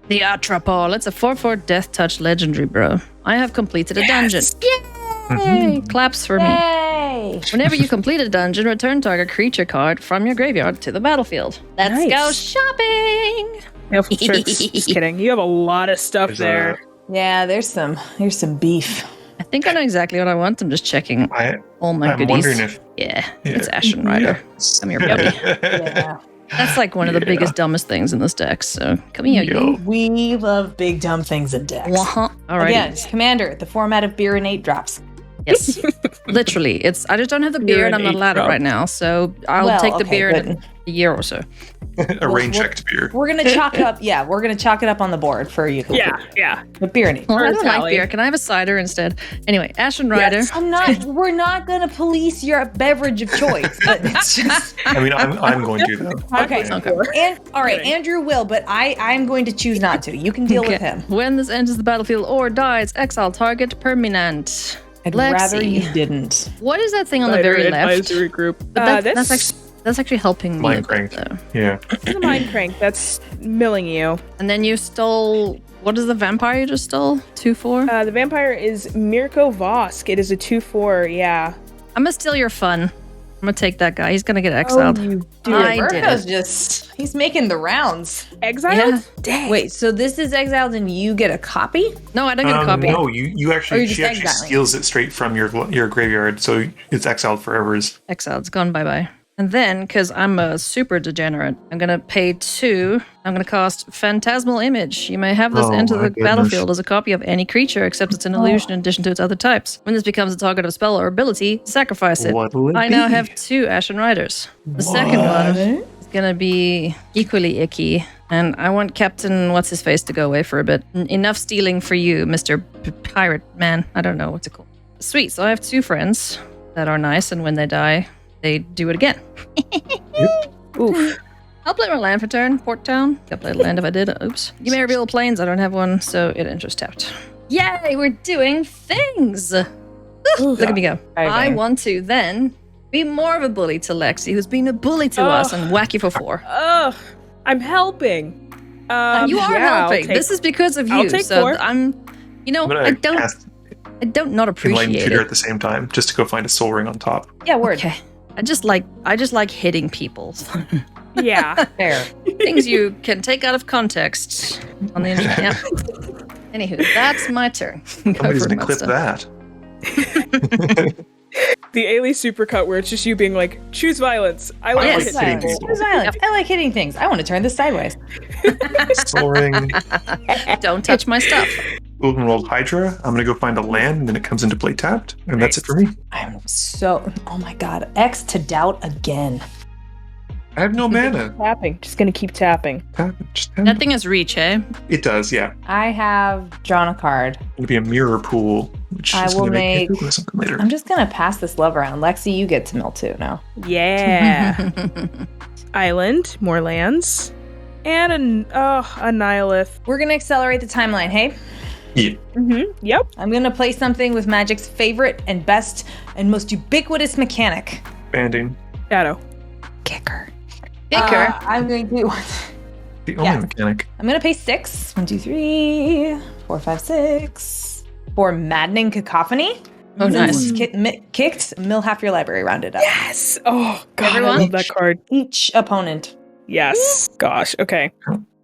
the Atrapal. It's a 4/4 Death Touch legendary, bro. I have completed a dungeon. Yay! Claps for me. Yay! Whenever you complete a dungeon, return target creature card from your graveyard to the battlefield. Let's Nice. go shopping! Baleful Strix. Just kidding. You have a lot of stuff There's there. Yeah, there's some beef. I think I know exactly what I want. I'm just checking all my I'm goodies. wondering if Yeah, it's Ashen Rider. Come here, buddy. Yeah. That's like one of the Yeah. biggest, dumbest things in this deck. So come here, Yo. you. We love big dumb things in decks. All right. Again, Commander, the format of beer and 8 drops. Yes. Literally. I just don't have the beer You're and an I'm not allowed it H-drop. right now. So I'll take the beer in a year or so. A rain checked beer. We're gonna chalk it up. Yeah, we're gonna chalk it up on the board for you. Yeah. But beer and Well, I don't like Sally. beer. Can I have a cider instead? Anyway, Ashen Rider. Yes. We're not gonna police your beverage of choice, but it's just I mean, I'm going to though. okay. Okay. And all right, Kidding. Andrew will, but I'm going to choose not to. You can deal with him. When this enters the battlefield or dies, exile target permanent. I'd Lexi. rather you didn't. What is that thing on the Spider very left? advisory group. But This that's actually helping me. Mind a bit, crank. though. Yeah. is a mind crank. That's milling you. And then you stole. What is the vampire you just stole? 2/4. The vampire is Mirko Vosk. It is a 2/4. Yeah. I'm gonna steal your fun. I'm gonna take that guy. He's gonna get exiled. you I did Mirko's it. he's making the rounds. Exiled? Yeah. Dang. Wait, so this is exiled and you get a copy? No, I don't get a copy. No, you actually, Or you just she actually exiling. steals it straight from your graveyard, so it's exiled forever. Exiled. It's gone. Bye bye. And then, because I'm a super degenerate, I'm gonna pay 2. I'm gonna cast Phantasmal Image. You may have this Oh, enter my the goodness. battlefield as a copy of any creature, except it's an illusion in addition to its other types. When this becomes a target of a spell or ability, sacrifice it. What'll it I now be? have 2 Ashen Riders. The second one is gonna be equally icky, and I want Captain What's His Face to go away for a bit. Enough stealing for you, Mr. Pirate Man. I don't know what to call. Sweet. So I have 2 friends that are nice, and when they die, they do it again. Oof. I'll play my land for turn. Port Town. I'll play land if I did. Oops. You may reveal planes. I don't have one, so it enters tapped. Yay, we're doing things. Look at me go. I want to then be more of a bully to Lexi, who's been a bully to us, and whack you for 4. Ugh. I'm helping. You are yeah, I'll helping. take- This is because of I'll you. take So 4. I'm I'm I gonna cast don't not Enlightened appreciate Tutor it. at the same time, just to go find a soul ring on top. Yeah, word. Okay. I just like hitting people. Yeah. Fair. Things you can take out of context on the internet. Yeah. Anywho, that's my turn. Go Somebody's for gonna clip Mudstah. that. The Ailey supercut where it's just you being like, choose violence. I like Yes. hitting Hitting people. people. It's violent. I like hitting things. I want to turn this sideways. Soul ring. Don't touch my stuff. Golden Rolled Hydra. I'm gonna go find a land, and then it comes into play tapped, and that's it for me. I'm so. Oh my god. X to doubt again. I have no mana. Tapping. Just gonna keep tapping. Tap it, just tap That it. thing is reach, eh? It does, yeah. I have drawn a card. It'll be a mirror pool, which I is will gonna make make- me something later. I'm just gonna pass this love around. Lexi, you get to mill too now. Yeah. Island. More lands. And a Nihilith. We're gonna accelerate the timeline, hey? Yeah. Mm-hmm. Yep. I'm gonna play something with Magic's favorite and best and most ubiquitous mechanic. Banding. Shadow. Kicker. Kicker. I'm going to. The only Yeah. mechanic. I'm gonna pay 6. 1, 2, 3, 4, 5, 6. For Maddening Cacophony. Oh, Since nice. kicked, mill half your library, round it up. Yes. Oh, God. Everyone? I love that card. Each opponent. Yes. Gosh. Okay.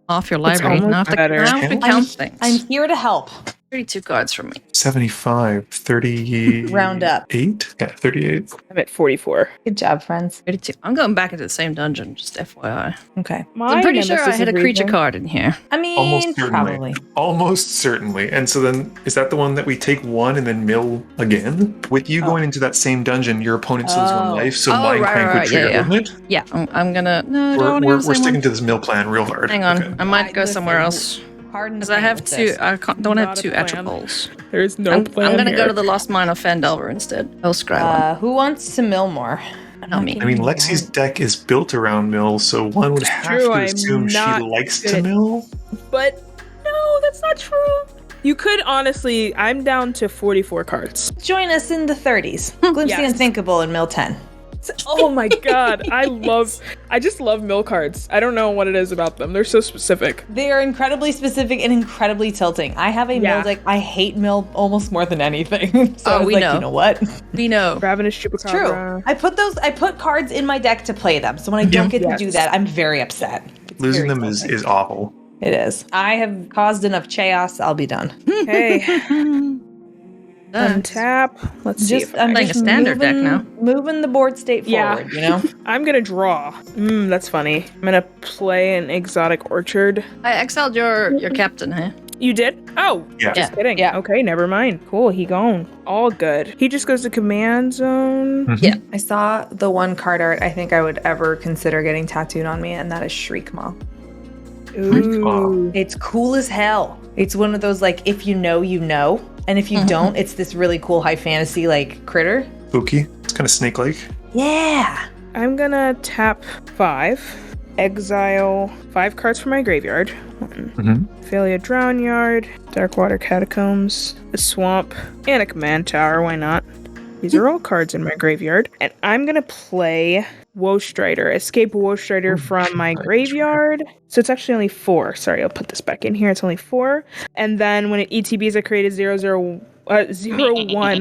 Off your library. almost Now I have to, better. now I have to count things. I'm here to help. 32 cards from me. 75, 30. Round up. 8? Yeah, 38. I'm at 44. Good job, friends. 32. I'm going back into the same dungeon, just FYI. Okay. I'm pretty sure I had a creature card in here. I mean, Almost certainly. probably. Almost certainly. And so then, is that the one that we take 1 and then mill again? With you going into that same dungeon, your opponent still has 1 Oh. life, so Oh, Mind right, Crank right, would right, trigger, yeah. wouldn't it? Yeah, I'm gonna. No, I don't want to We're go the same sticking one. to this mill plan real hard. Hang on, Okay. I might go Listen, somewhere else. Pardon the Because I have pain with 2. this. I don't have Not a 2 plan. attributes. There's no I'm plan gonna here. go to the Lost Mine of Fandelver instead. I'll scry one. Who wants to mill more? Not me. I mean, Lexi's deck is built around mill, so one would have true, to I'm assume she not likes good to at- mill. But no, that's not true. You could honestly, I'm down to 44 cards. Join us in the 30s. Glimpse the Yes. Unthinkable in mill 10. Oh my god, I just love mill cards. I don't know what it is about them. They're so specific. They are incredibly specific and incredibly tilting. I have a Yeah. mill deck. I hate mill almost more than anything. So Oh, I was we like, know. you know what? We know. Ravenous True. Chupacabra. I put cards in my deck to play them. So when I don't get to do Yes. that, I'm very upset. It's Losing very them tilting. is awful. It is. I have caused enough chaos. I'll be done. Hey, That's- untap. Let's see. Just If I'm playing just a standard deck now. Moving the board state Yeah. forward, you know? I'm gonna draw. That's funny. I'm gonna play an exotic orchard. I exiled your captain, huh? You did? Oh, Yeah. just kidding. Yeah. Okay, never mind. Cool, he gone. All good. He just goes to command zone. Mhm. Yeah. I saw the one card art I think I would ever consider getting tattooed on me, and that is Shriek Maw. Ooh. It's cool as hell. It's one of those, like, if you know, you know. And if you don't, it's this really cool high fantasy, like, critter. Spooky. It's kind of snake-like. Yeah. I'm gonna tap 5, exile 5 cards from my graveyard. Thalia Drown Yard, Darkwater Catacombs, the Swamp, and a command tower. Why not? These are all cards in my graveyard. And I'm gonna play Woestrider, escape Woestrider from my graveyard. So it's actually only 4. Sorry, I'll put this back in here. It's only 4. And then when it ETBs, I create a 0/0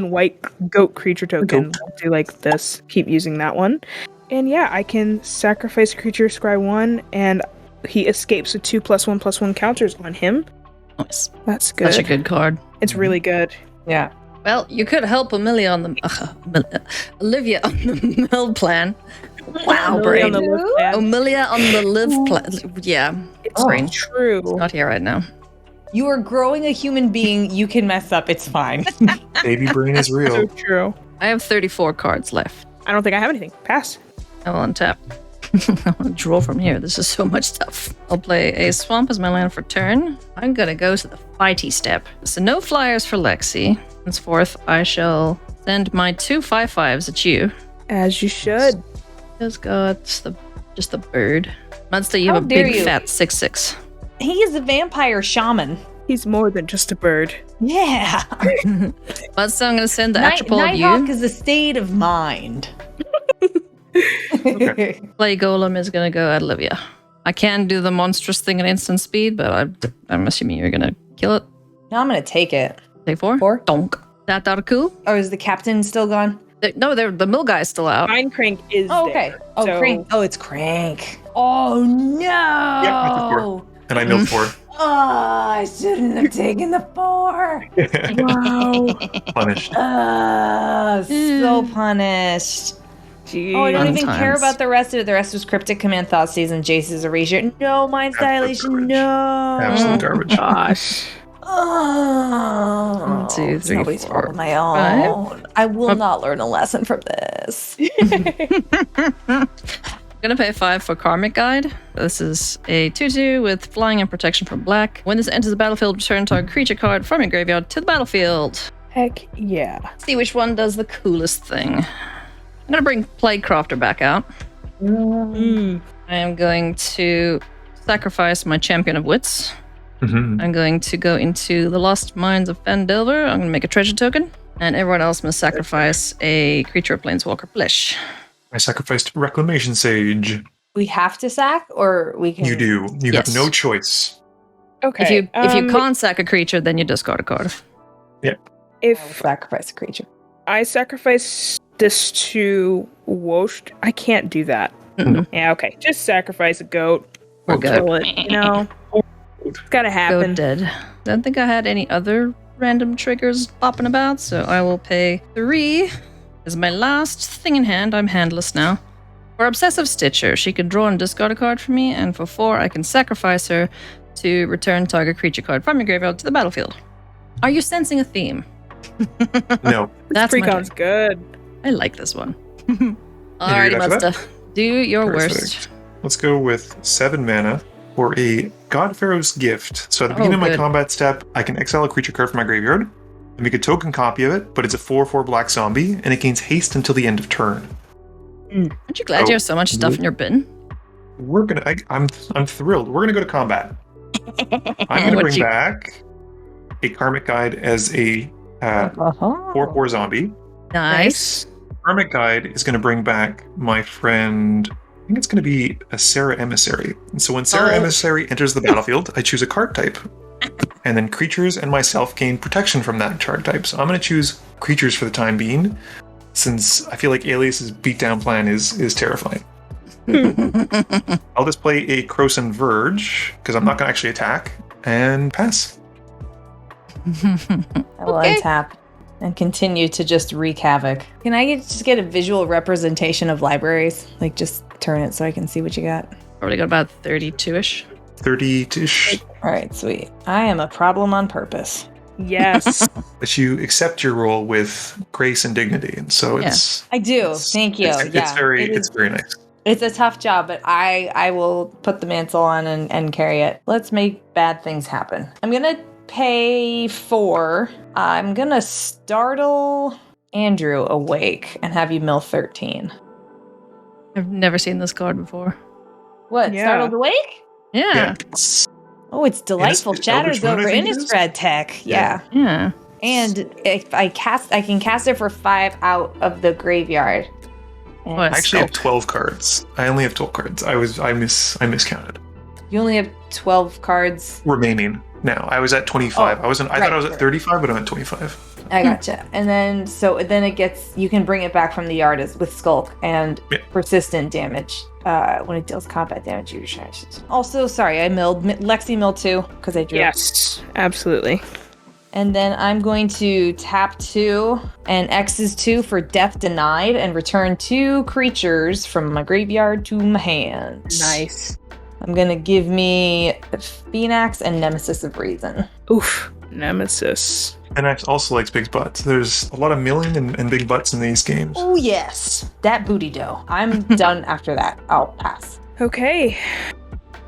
white goat creature token. I'll do like this. Keep using that one. And yeah, I can sacrifice a creature, scry 1, and he escapes with 2+1/+1 counters on him. Nice. That's good. Such a good card. It's really good. Yeah. Well, you could help Olivia on the mill plan. Wow, Really on brain. the list pad. Amelia on the live plan. Yeah, It's brain. true. It's not here right now. You are growing a human being. You can mess up. It's fine. Baby brain is So real. true. I have 34 cards left. I don't think I have anything. Pass. I will untap. I want to draw from here. This is so much stuff. I'll play a swamp as my land for turn. I'm gonna go to the fighty step. So no flyers for Lexi. Henceforth, I shall send my 2 5/5s at you. As you should. Just got just the bird. Muddstah, you How have a dare big you. fat 6/6. He is a vampire shaman. He's more than just a bird. Yeah. Muddstah, I'm gonna send the Atropole at Nighthawk you. is a state of mind. Play Golem is gonna go at Olivia. I can do the monstrous thing at instant speed, but I'm assuming you're gonna kill it. No, I'm going to take it. Take 4? 4? Donk. That Darku? Or is the captain still gone? No, the mill guy's still out. Mine Crank is Oh, okay. there. Oh, so Crank. Oh, it's Crank. Oh, no. Yep, I took 4. And I milled 4. Oh, I shouldn't have taken the 4. Wow. Punished. So punished. Jeez. Oh, I don't Fun even care times. about the rest of it. The rest was Cryptic Command, Thoughtseize, and Jace's Erasure. No, Mind's Dilation, garbage. no. Absolute garbage. Gosh. Oh, 1, 2, it's 3, nobody's 4, fault of my own. I will not learn a lesson from this. I'm gonna pay 5 for Karmic Guide. This is a 2/2 with flying and protection from black. When this enters the battlefield, return target creature card from your graveyard to the battlefield. Heck yeah. See which one does the coolest thing. I'm gonna bring Plaguecrafter back out. Mm. I am going to sacrifice my Champion of Wits. Mhm. I'm going to go into the Lost Mines of Fendelver. I'm gonna make a treasure token. And everyone else must sacrifice a creature of Planeswalker Flesh. I sacrificed Reclamation Sage. We have to sack, or we can. You do. You Yes. have no choice. Okay. If you can't sack a creature, then you discard a card. I will If sacrifice a creature. I sacrifice this to Wost, I can't do that. Mm-mm. Yeah, okay. Just sacrifice a goat. Or Or goat. kill it. You know? It's gotta Go happen. dead. Don't think I had any other random triggers popping about, so I will pay 3 as my last thing in hand. I'm handless now. For Obsessive Stitcher, she can draw and discard a card for me, and for 4, I can sacrifice her to return target creature card from your graveyard to the battlefield. Are you sensing a theme? No. That's my Precon's turn. good. I like this one. ready Alrighty, after that? Muddstah. Do your Perfect. worst. Let's go with 7 mana for a God Pharaoh's Gift. So at the Oh, beginning of my good. combat step, I can exile a creature card from my graveyard and make a token copy of it, but it's a 4/4 black zombie, and it gains haste until the end of turn. Aren't you glad you have so much stuff in your bin? We're gonna. I'm thrilled. We're gonna go to combat. I'm gonna What bring you- back a Karmic Guide as a 4/4 zombie. Nice. Karmic Guide is going to bring back my friend. I think it's going to be a Sarah Emissary. And so when Sarah Oh. Emissary enters the battlefield, I choose a card type. And then creatures and myself gain protection from that card type. So I'm going to choose creatures for the time being, since I feel like Alias's beatdown plan is terrifying. I'll just play a Croson Verge, because I'm not going to actually attack, and pass. I will Okay. untap and continue to just wreak havoc. Can I just get a visual representation of libraries? Like, just turn it so I can see what you got. Probably got about 32-ish. 30-ish. All right, sweet. I am a problem on purpose. Yes. But you accept your role with grace and dignity, and so it's. I do. It's, Thank you. It's very nice. It's a tough job, but I will put the mantle on and carry it. Let's make bad things happen. I'm gonna pay 4. I'm gonna startle Andrew awake and have you mill 13. I've never seen this card before. What? Yeah. Startled awake? Yeah. Oh, it's delightful. Eldritch Shatters Moon, I over think it is? Innistrad tech. Yeah. Yeah. And if I can cast it for 5 out of the graveyard. And What? I actually have 12 cards. I only have 12 cards. I miscounted. you only have 12 cards. Remaining now. I was at 25. Oh, I thought I was right. at 35, but I'm at 25. I gotcha. And then you can bring it back from the yard with Skulk and Yeah. persistent damage. When it deals combat damage, you trash it. Also, sorry, I milled Lexi milled 2 because I drew. Yes, absolutely. And then I'm going to tap 2 and X is 2 for Death Denied and return 2 creatures from my graveyard to my hand. Nice. I'm going to give me Phoenix and Nemesis of Reason. Oof. Nemesis. And I also likes big butts. There's a lot of milling and big butts in these games. Oh, yes. That booty dough. I'm done after that. I'll pass. Okay.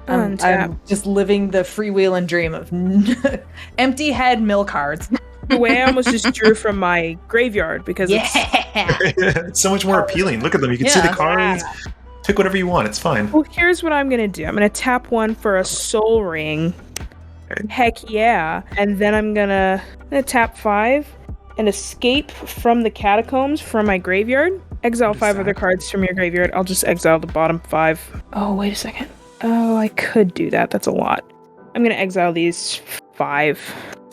I'm just living the freewheeling dream of empty head mill cards. The way I almost just drew from my graveyard because it's It's so much more appealing. Look at them. You can see the Yeah. cards. Pick whatever you want. It's fine. Well, here's what I'm gonna do. I'm gonna tap 1 for a soul ring. Okay. Heck yeah. And then I'm gonna tap 5 and escape from the catacombs from my graveyard. Exile What is 5 that? other cards from your graveyard. I'll just exile the bottom 5. Oh, wait a second. Oh, I could do that. That's a lot. I'm gonna exile these 5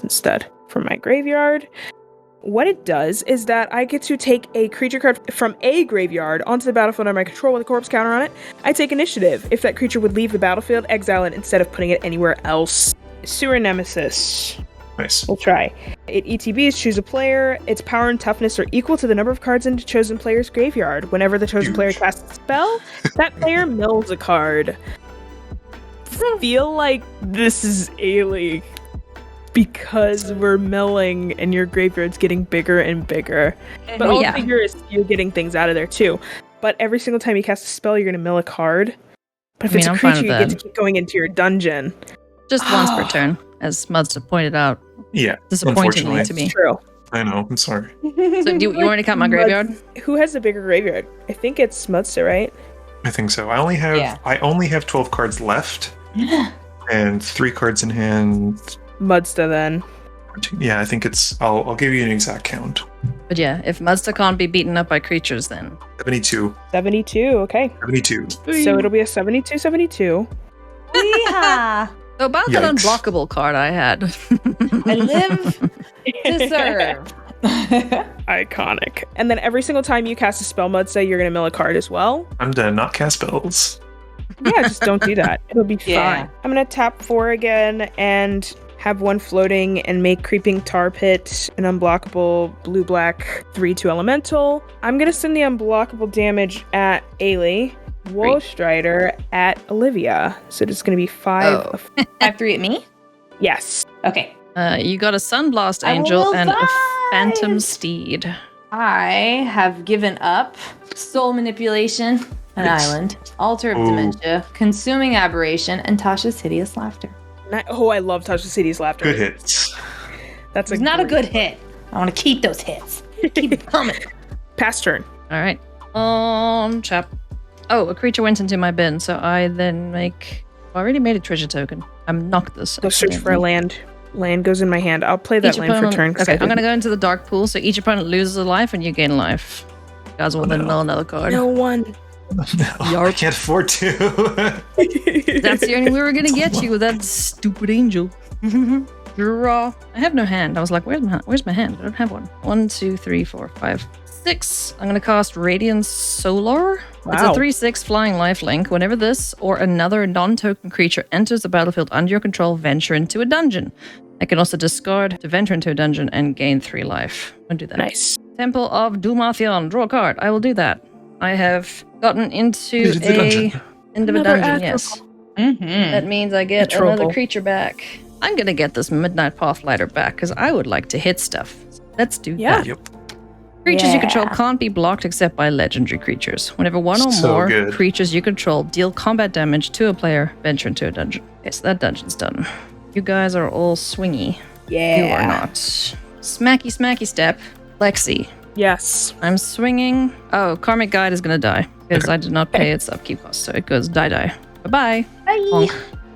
instead from my graveyard. What it does is that I get to take a creature card from a graveyard onto the battlefield under my control with a corpse counter on it. I take initiative. If that creature would leave the battlefield, exile it instead of putting it anywhere else. Sewer Nemesis. Nice. We'll try. It ETBs, choose a player. Its power and toughness are equal to the number of cards in the chosen player's graveyard. Whenever the chosen Huge. player casts a spell, that player mills a card. Feel like this is A-League because we're milling and your graveyard's getting bigger and bigger. But all Yeah. figure is you're getting things out of there too. But every single time you cast a spell, you're going to mill a card. But if I mean, it's a I'm fine creature, you with get to that. keep going into your dungeon. Just once per turn, as Muddstah pointed out. Yeah. Disappointingly Unfortunately. to me. True. I know. I'm sorry. So do you want to count my graveyard? Who has the bigger graveyard? I think it's Muddstah, right? I think so. I only have 12 cards left and 3 cards in hand. Muddstah then. Yeah, I think it's. I'll give you an exact count. But yeah, if Muddstah can't be beaten up by creatures, then 72. 72, okay. 72. So it'll be a 72-72. Yeehaw! so about that Yikes. unblockable card I had. I live to serve. Iconic. And then every single time you cast a spell, Muddstah, you're going to mill a card as well. I'm to not cast spells. Yeah, just don't do that. It'll be Yeah. fine. I'm going to tap 4 again and have 1 floating and make Creeping Tar Pit an unblockable blue-black 3/2 elemental. I'm going to send the unblockable damage at Ailey. Wolf Strider at Olivia. So it's going to be 5. Oh. 5-3 at me? Yes. Okay. You got a Sunblast I Angel will and a die. Phantom Steed. I have given up Soul Manipulation, an Yes. island, Altar of Ooh. Dementia, Consuming Aberration, and Tasha's Hideous Laughter. Oh, I love Touch the City's Laughter. Good hits. That's It's not a good hit. I want to keep those hits. Keep it coming. Pass turn. All right. Chap. Oh, a creature went into my bin, so I then make. I already made a treasure token. I'm Noctis. Go search for a land. Land goes in my hand. I'll play that Each land for opponent- turn. 'cause Okay, I I'm didn't- gonna go into the dark pool, so each opponent loses a life and you gain life. You guys will then no. mill another card. No one. No, I can't afford to. That's the only way we're gonna get you with that stupid angel. Draw. I have no hand. I was like, where's my hand? I don't have one. 1, 2, 3, 4, 5, 6. I'm gonna cast Radiant Solar. It's a Wow. 3/6 flying lifelink. Whenever this or another non-token creature enters the battlefield under your control, venture into a dungeon. I can also discard to venture into a dungeon and gain 3 life. I'll do that. Nice. Temple of Dumathion. Draw a card. I will do that. I have gotten into Into the dungeon. end of a Another dungeon. aggro Yes. That means I get Controllable. another creature back. I'm gonna get this Midnight Pathlighter back because I would like to hit stuff. Let's do Yeah. that. Yep. Creatures you Yeah. control can't be blocked except by legendary creatures. Whenever one or So more good. creatures you control deal combat damage to a player, venture into a dungeon. Okay, so that dungeon's done. You guys are all swingy. Yeah. You are not. Smacky, smacky step. Lexi. Yes. I'm swinging. Oh, Karmic Guide is gonna die because I did not pay its upkeep cost, so it goes die. Bye-bye. Bye.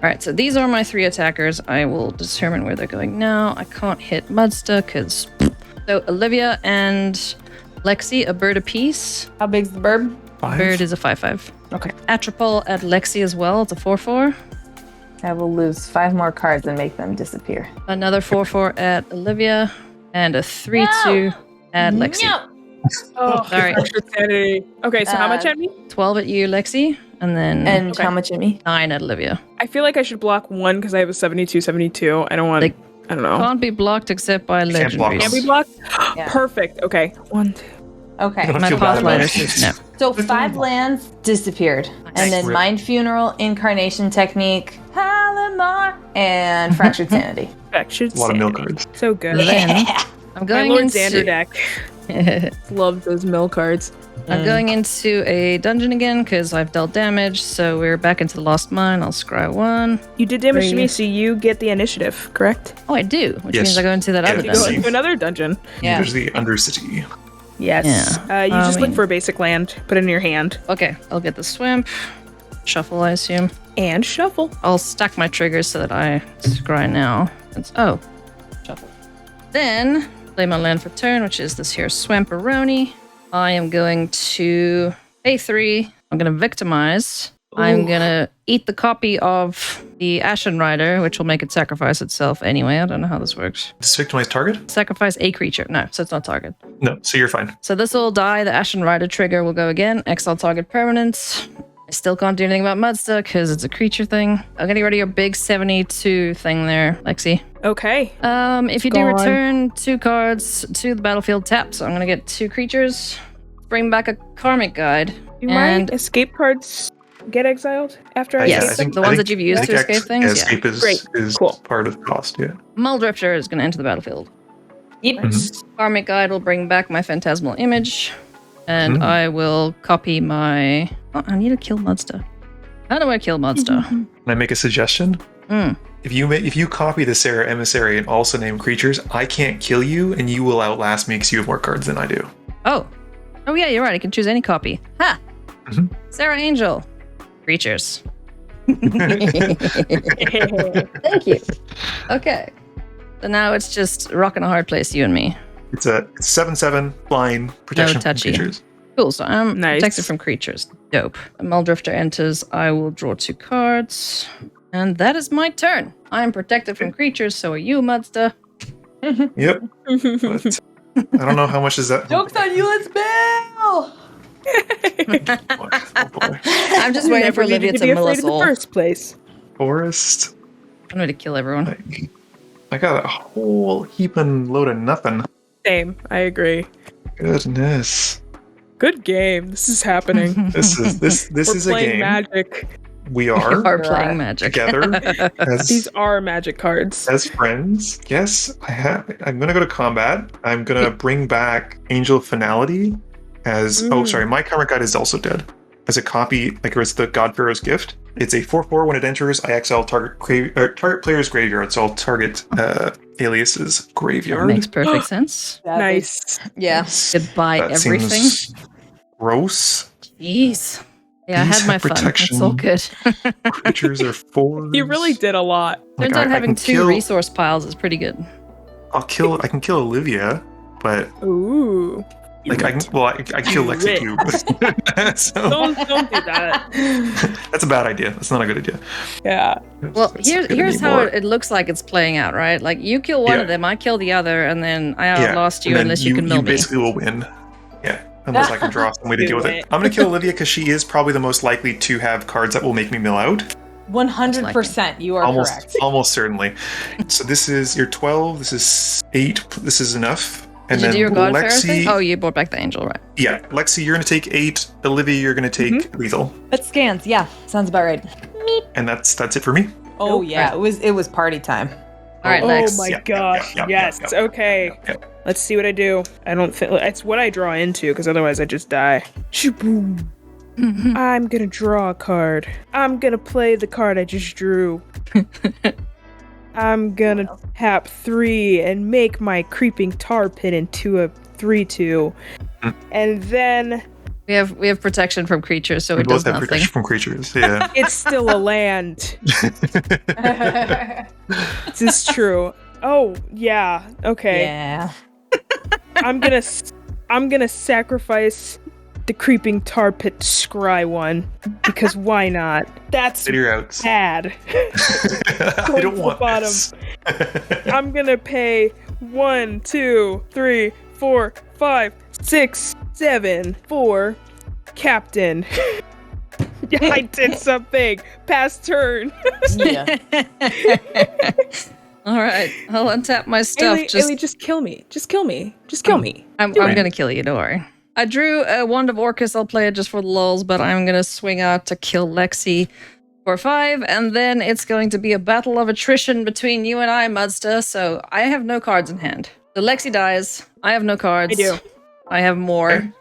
Alright, so these are my 3 attackers. I will determine where they're going now. I can't hit Mudstah because... So, Olivia and Lexi, a bird apiece. How big's the bird? 5. Bird is a 5/5. Okay. Atropole at Lexi as well. It's a 4/4. I will lose 5 more cards and make them disappear. Another 4/4 at Olivia. And a 3/2 at Lexi. No. Oh, Sorry. extra sanity. Okay, so how much at me? 12 at you, Lexi. And then And Okay. how much at me? 9 at Olivia. I feel like I should block 1 because I have a 72/72. I don't want. Like, I don't know. Can't be blocked except by Can't block legendaries. Can we block? Yeah. Perfect. Okay. 1, 2. Okay. Don't My feel bad about Pathlighter it. says no. So 5 lands disappeared. And then Rip. Mind Funeral, Incarnation Technique, Halimar, and Fractured Sanity. Should A lot of mill cards. So good. Then I'm My going Lord into Xander deck. Love those mill cards. I'm going into a dungeon again because I've dealt damage. So we're back into the Lost Mine. I'll scry 1. You did damage to Three. me, so you get the initiative, correct? Oh, I do, which Yes. means I go into that Yeah, other you Go dungeon. into another dungeon. Yeah. There's the Undercity. Yes. Yeah. You just I look mean- for a basic land, put it in your hand, Okay, I'll get the Swimp. Shuffle, I assume. and shuffle. I'll stack my triggers so that I scry now. Shuffle. Then play my land for turn, which is this here Swamperoni. I am going to pay 3. I'm going to victimize. I'm going to eat the copy of the Ashen Rider, which will make it sacrifice itself anyway. I don't know how this works. Does victimize target? Sacrifice a creature. No, so it's not target. No, so you're fine. So this will die. The Ashen Rider trigger will go again. Exile target permanent. I still can't do anything about Mudstah because it's a creature thing. I'm getting rid of your big 72 thing there, Lexi. Okay. If you do gone. return 2 cards to the battlefield tapped, so I'm gonna get 2 creatures. Bring back a Karmic Guide. Do my escape cards get exiled after I Yeah, Yes, escape the them? ones that you've used to escape things. Yeah, Yeah. escape is, Great. is Cool. part of the cost, yeah. Muldrifter is gonna enter the battlefield. Yep. Karmic Guide will bring back my phantasmal image. And I will copy my... Oh, I need to kill Mudstah. How do I kill Mudstah? Can I make a suggestion? If you copy the Sarah Emissary and also name creatures, I can't kill you, and you will outlast me because you have more cards than I do. Oh. Oh, yeah, you're right. I can choose any copy. Ha! Mhm. Sarah Angel. Creatures. Thank you. Okay. So now it's just rock in a hard place, you and me. It's a 7/7 flying protection from touchy. creatures. Cool, so I'm Nice. protected from creatures. Dope. A Muldrifter enters. I will draw 2 cards. And that is my turn. I am protected from creatures, so are you, Mudstah. Yep. But I don't know how much is that. Joke's on you, let's bail! Oh boy. I'm just waiting for Never Olivia needed to be mill afraid us in the all. first place. Forest. I'm going to kill everyone. I got a whole heaping load of nothing. Same. I agree. Goodness. Good game. This is happening. This is We're a playing game. Magic. We We are are playing Magic. together These as are Magic cards. friends. Yes, I'm gonna go to combat. I'm gonna bring back Angel Finality as my Karmic Guide is also dead. As a copy, like it's the God Pharaoh's Gift. It's a 4/4. When it enters, I exile target player's graveyard. So I'll target Alias's graveyard. Makes perfect sense. Nice. Yeah. Goodbye, That everything. seems gross. Jeez. Yeah, I These had my have fun. protection. It's all good. Creatures are 4s. You really did a lot. Like, Turns out I having can 2 kill- resource piles is pretty good. I can kill Olivia, but Ooh. like I kill Lexi too. So Don't do that. that's a bad idea. That's not a good idea. Yeah. Well, It's not good here's how anymore. it looks like it's playing out, right? Like you kill one Yeah. of them, I kill the other, and then I outlast you and then unless you can mill You me. basically will win. Yeah, unless I can draw some way to Do deal with it. it. I'm gonna kill Olivia because she is probably the most likely to have cards that will make me mill out. 100%, you are correct. Almost certainly. So this is your 12. This is 8. This is enough. And Did you then do your God Pharaoh thing? Lexi. Oh, you brought back the angel, right? Yeah, Lexi, you're gonna take 8. Olivia, you're gonna take lethal. That scans, yeah. Sounds about right. And that's it for me. Oh yeah, it was party time. All right, Oh Lex. my Yeah, gosh! yeah, Yes. yeah. Okay. Yeah. Let's see what I do. I don't think it's what I draw into, because otherwise I just die. Shaboom. I'm gonna draw a card. I'm gonna play the card I just drew. I'm gonna tap 3 and make my creeping tar pit into a 3/2, and then We have protection from creatures, so We it does both have nothing. protection from creatures. Yeah. it's still a land. This is true. Oh yeah. Okay. Yeah. I'm gonna sacrifice the creeping tar pit to scry one, because why not? That's Figure out. bad. I don't want bottom. this. I'm gonna pay 1, 2, 3, 4, 5, 6, 7 for Captain. Yeah, I did something. Pass turn. Yeah. All right, I'll untap my stuff. Ailey, just kill me. Just kill me. Just kill me. I'm gonna kill you, don't worry. I drew a Wand of Orcus. I'll play it just for the lulz, but I'm gonna swing out to kill Lexi for 5, and then it's going to be a battle of attrition between you and I, Mudstah, so I have no cards in hand. So Lexi dies. I have no cards. I do. I have more.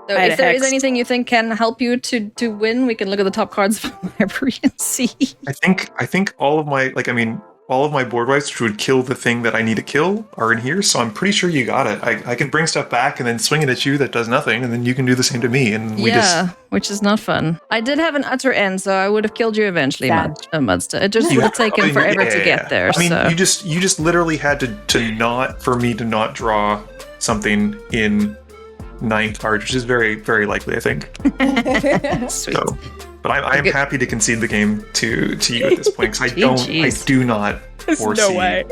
So I had if a there is hex. anything you think can help you to win, we can look at the top cards of the library and see. I think all of my all of my board wipes, which would kill the thing that I need to kill, are in here. So I'm pretty sure you got it. I can bring stuff back and then swing it at you that does nothing, and then you can do the same to me. And we which is not fun. I did have an utter end, so I would have killed you eventually, Sad. Mudstah. It just would have taken forever to get there. I mean, so. you just literally had to not draw something in 9 cards, which is very, very likely, I think. Sweet. So, but I am Good. happy to concede the game to you at this point, because I Jeez. do not There's foresee. no way.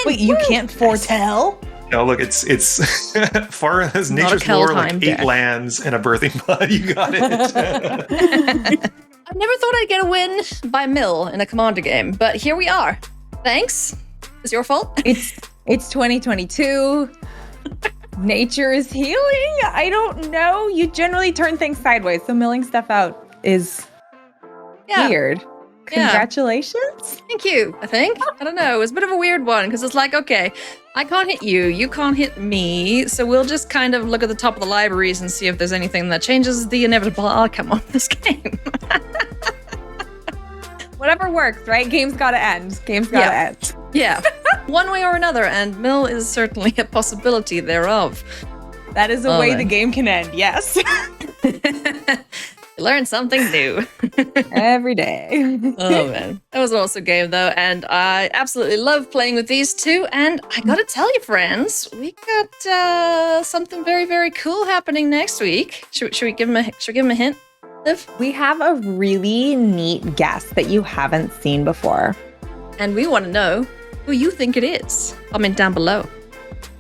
Wait, you can't foretell? No, look, it's far as Not a nature's lore, like Keldheim 8 deck. lands and a birthing pod. You got it. I never thought I'd get a win by mill in a commander game, but here we are. Thanks. It's your fault. It's 2022. Nature is healing. I don't know. You generally turn things sideways, so milling stuff out is weird. Yeah. Congratulations. Thank you, I think. I don't know. It was a bit of a weird one because it's like, okay, I can't hit you, you can't hit me, so we'll just kind of look at the top of the libraries and see if there's anything that changes the inevitable outcome of this game. Whatever works, right? Game's gotta end. Game's gotta end. Yeah, one way or another, and mill is certainly a possibility thereof. That is a Oh, way man. the game can end. Yes. Learn something new. Every day. Oh man, that was an awesome game though, and I absolutely love playing with these two. And I gotta tell you, friends, we got something very, very cool happening next week. Should we give him a hint, Liv? We have a really neat guest that you haven't seen before. And we want to know who you think it is. Comment down below.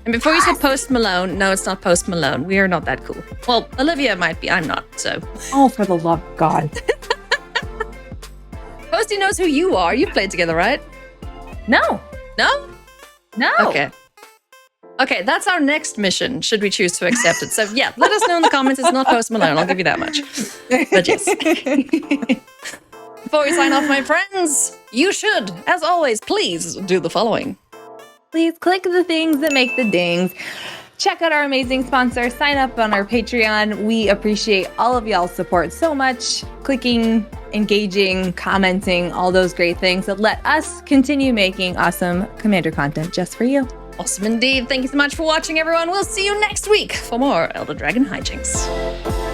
And before you say Post Malone, no, it's not Post Malone. We are not that cool. Well, Olivia might be. I'm not. So Oh, for the love of God. Posty knows who you are. You played together, right? No. No. No. Okay, that's our next mission, should we choose to accept it. So, yeah, let us know in the comments. It's not Post Malone. I'll give you that much. But yes. Before we sign off, my friends, you should, as always, please do the following. Please click the things that make the dings. Check out our amazing sponsor. Sign up on our Patreon. We appreciate all of y'all's support so much. Clicking, engaging, commenting, all those great things that let us continue making awesome Commander content just for you. Awesome indeed. Thank you so much for watching, everyone. We'll see you next week for more Elder Dragon Hijinks.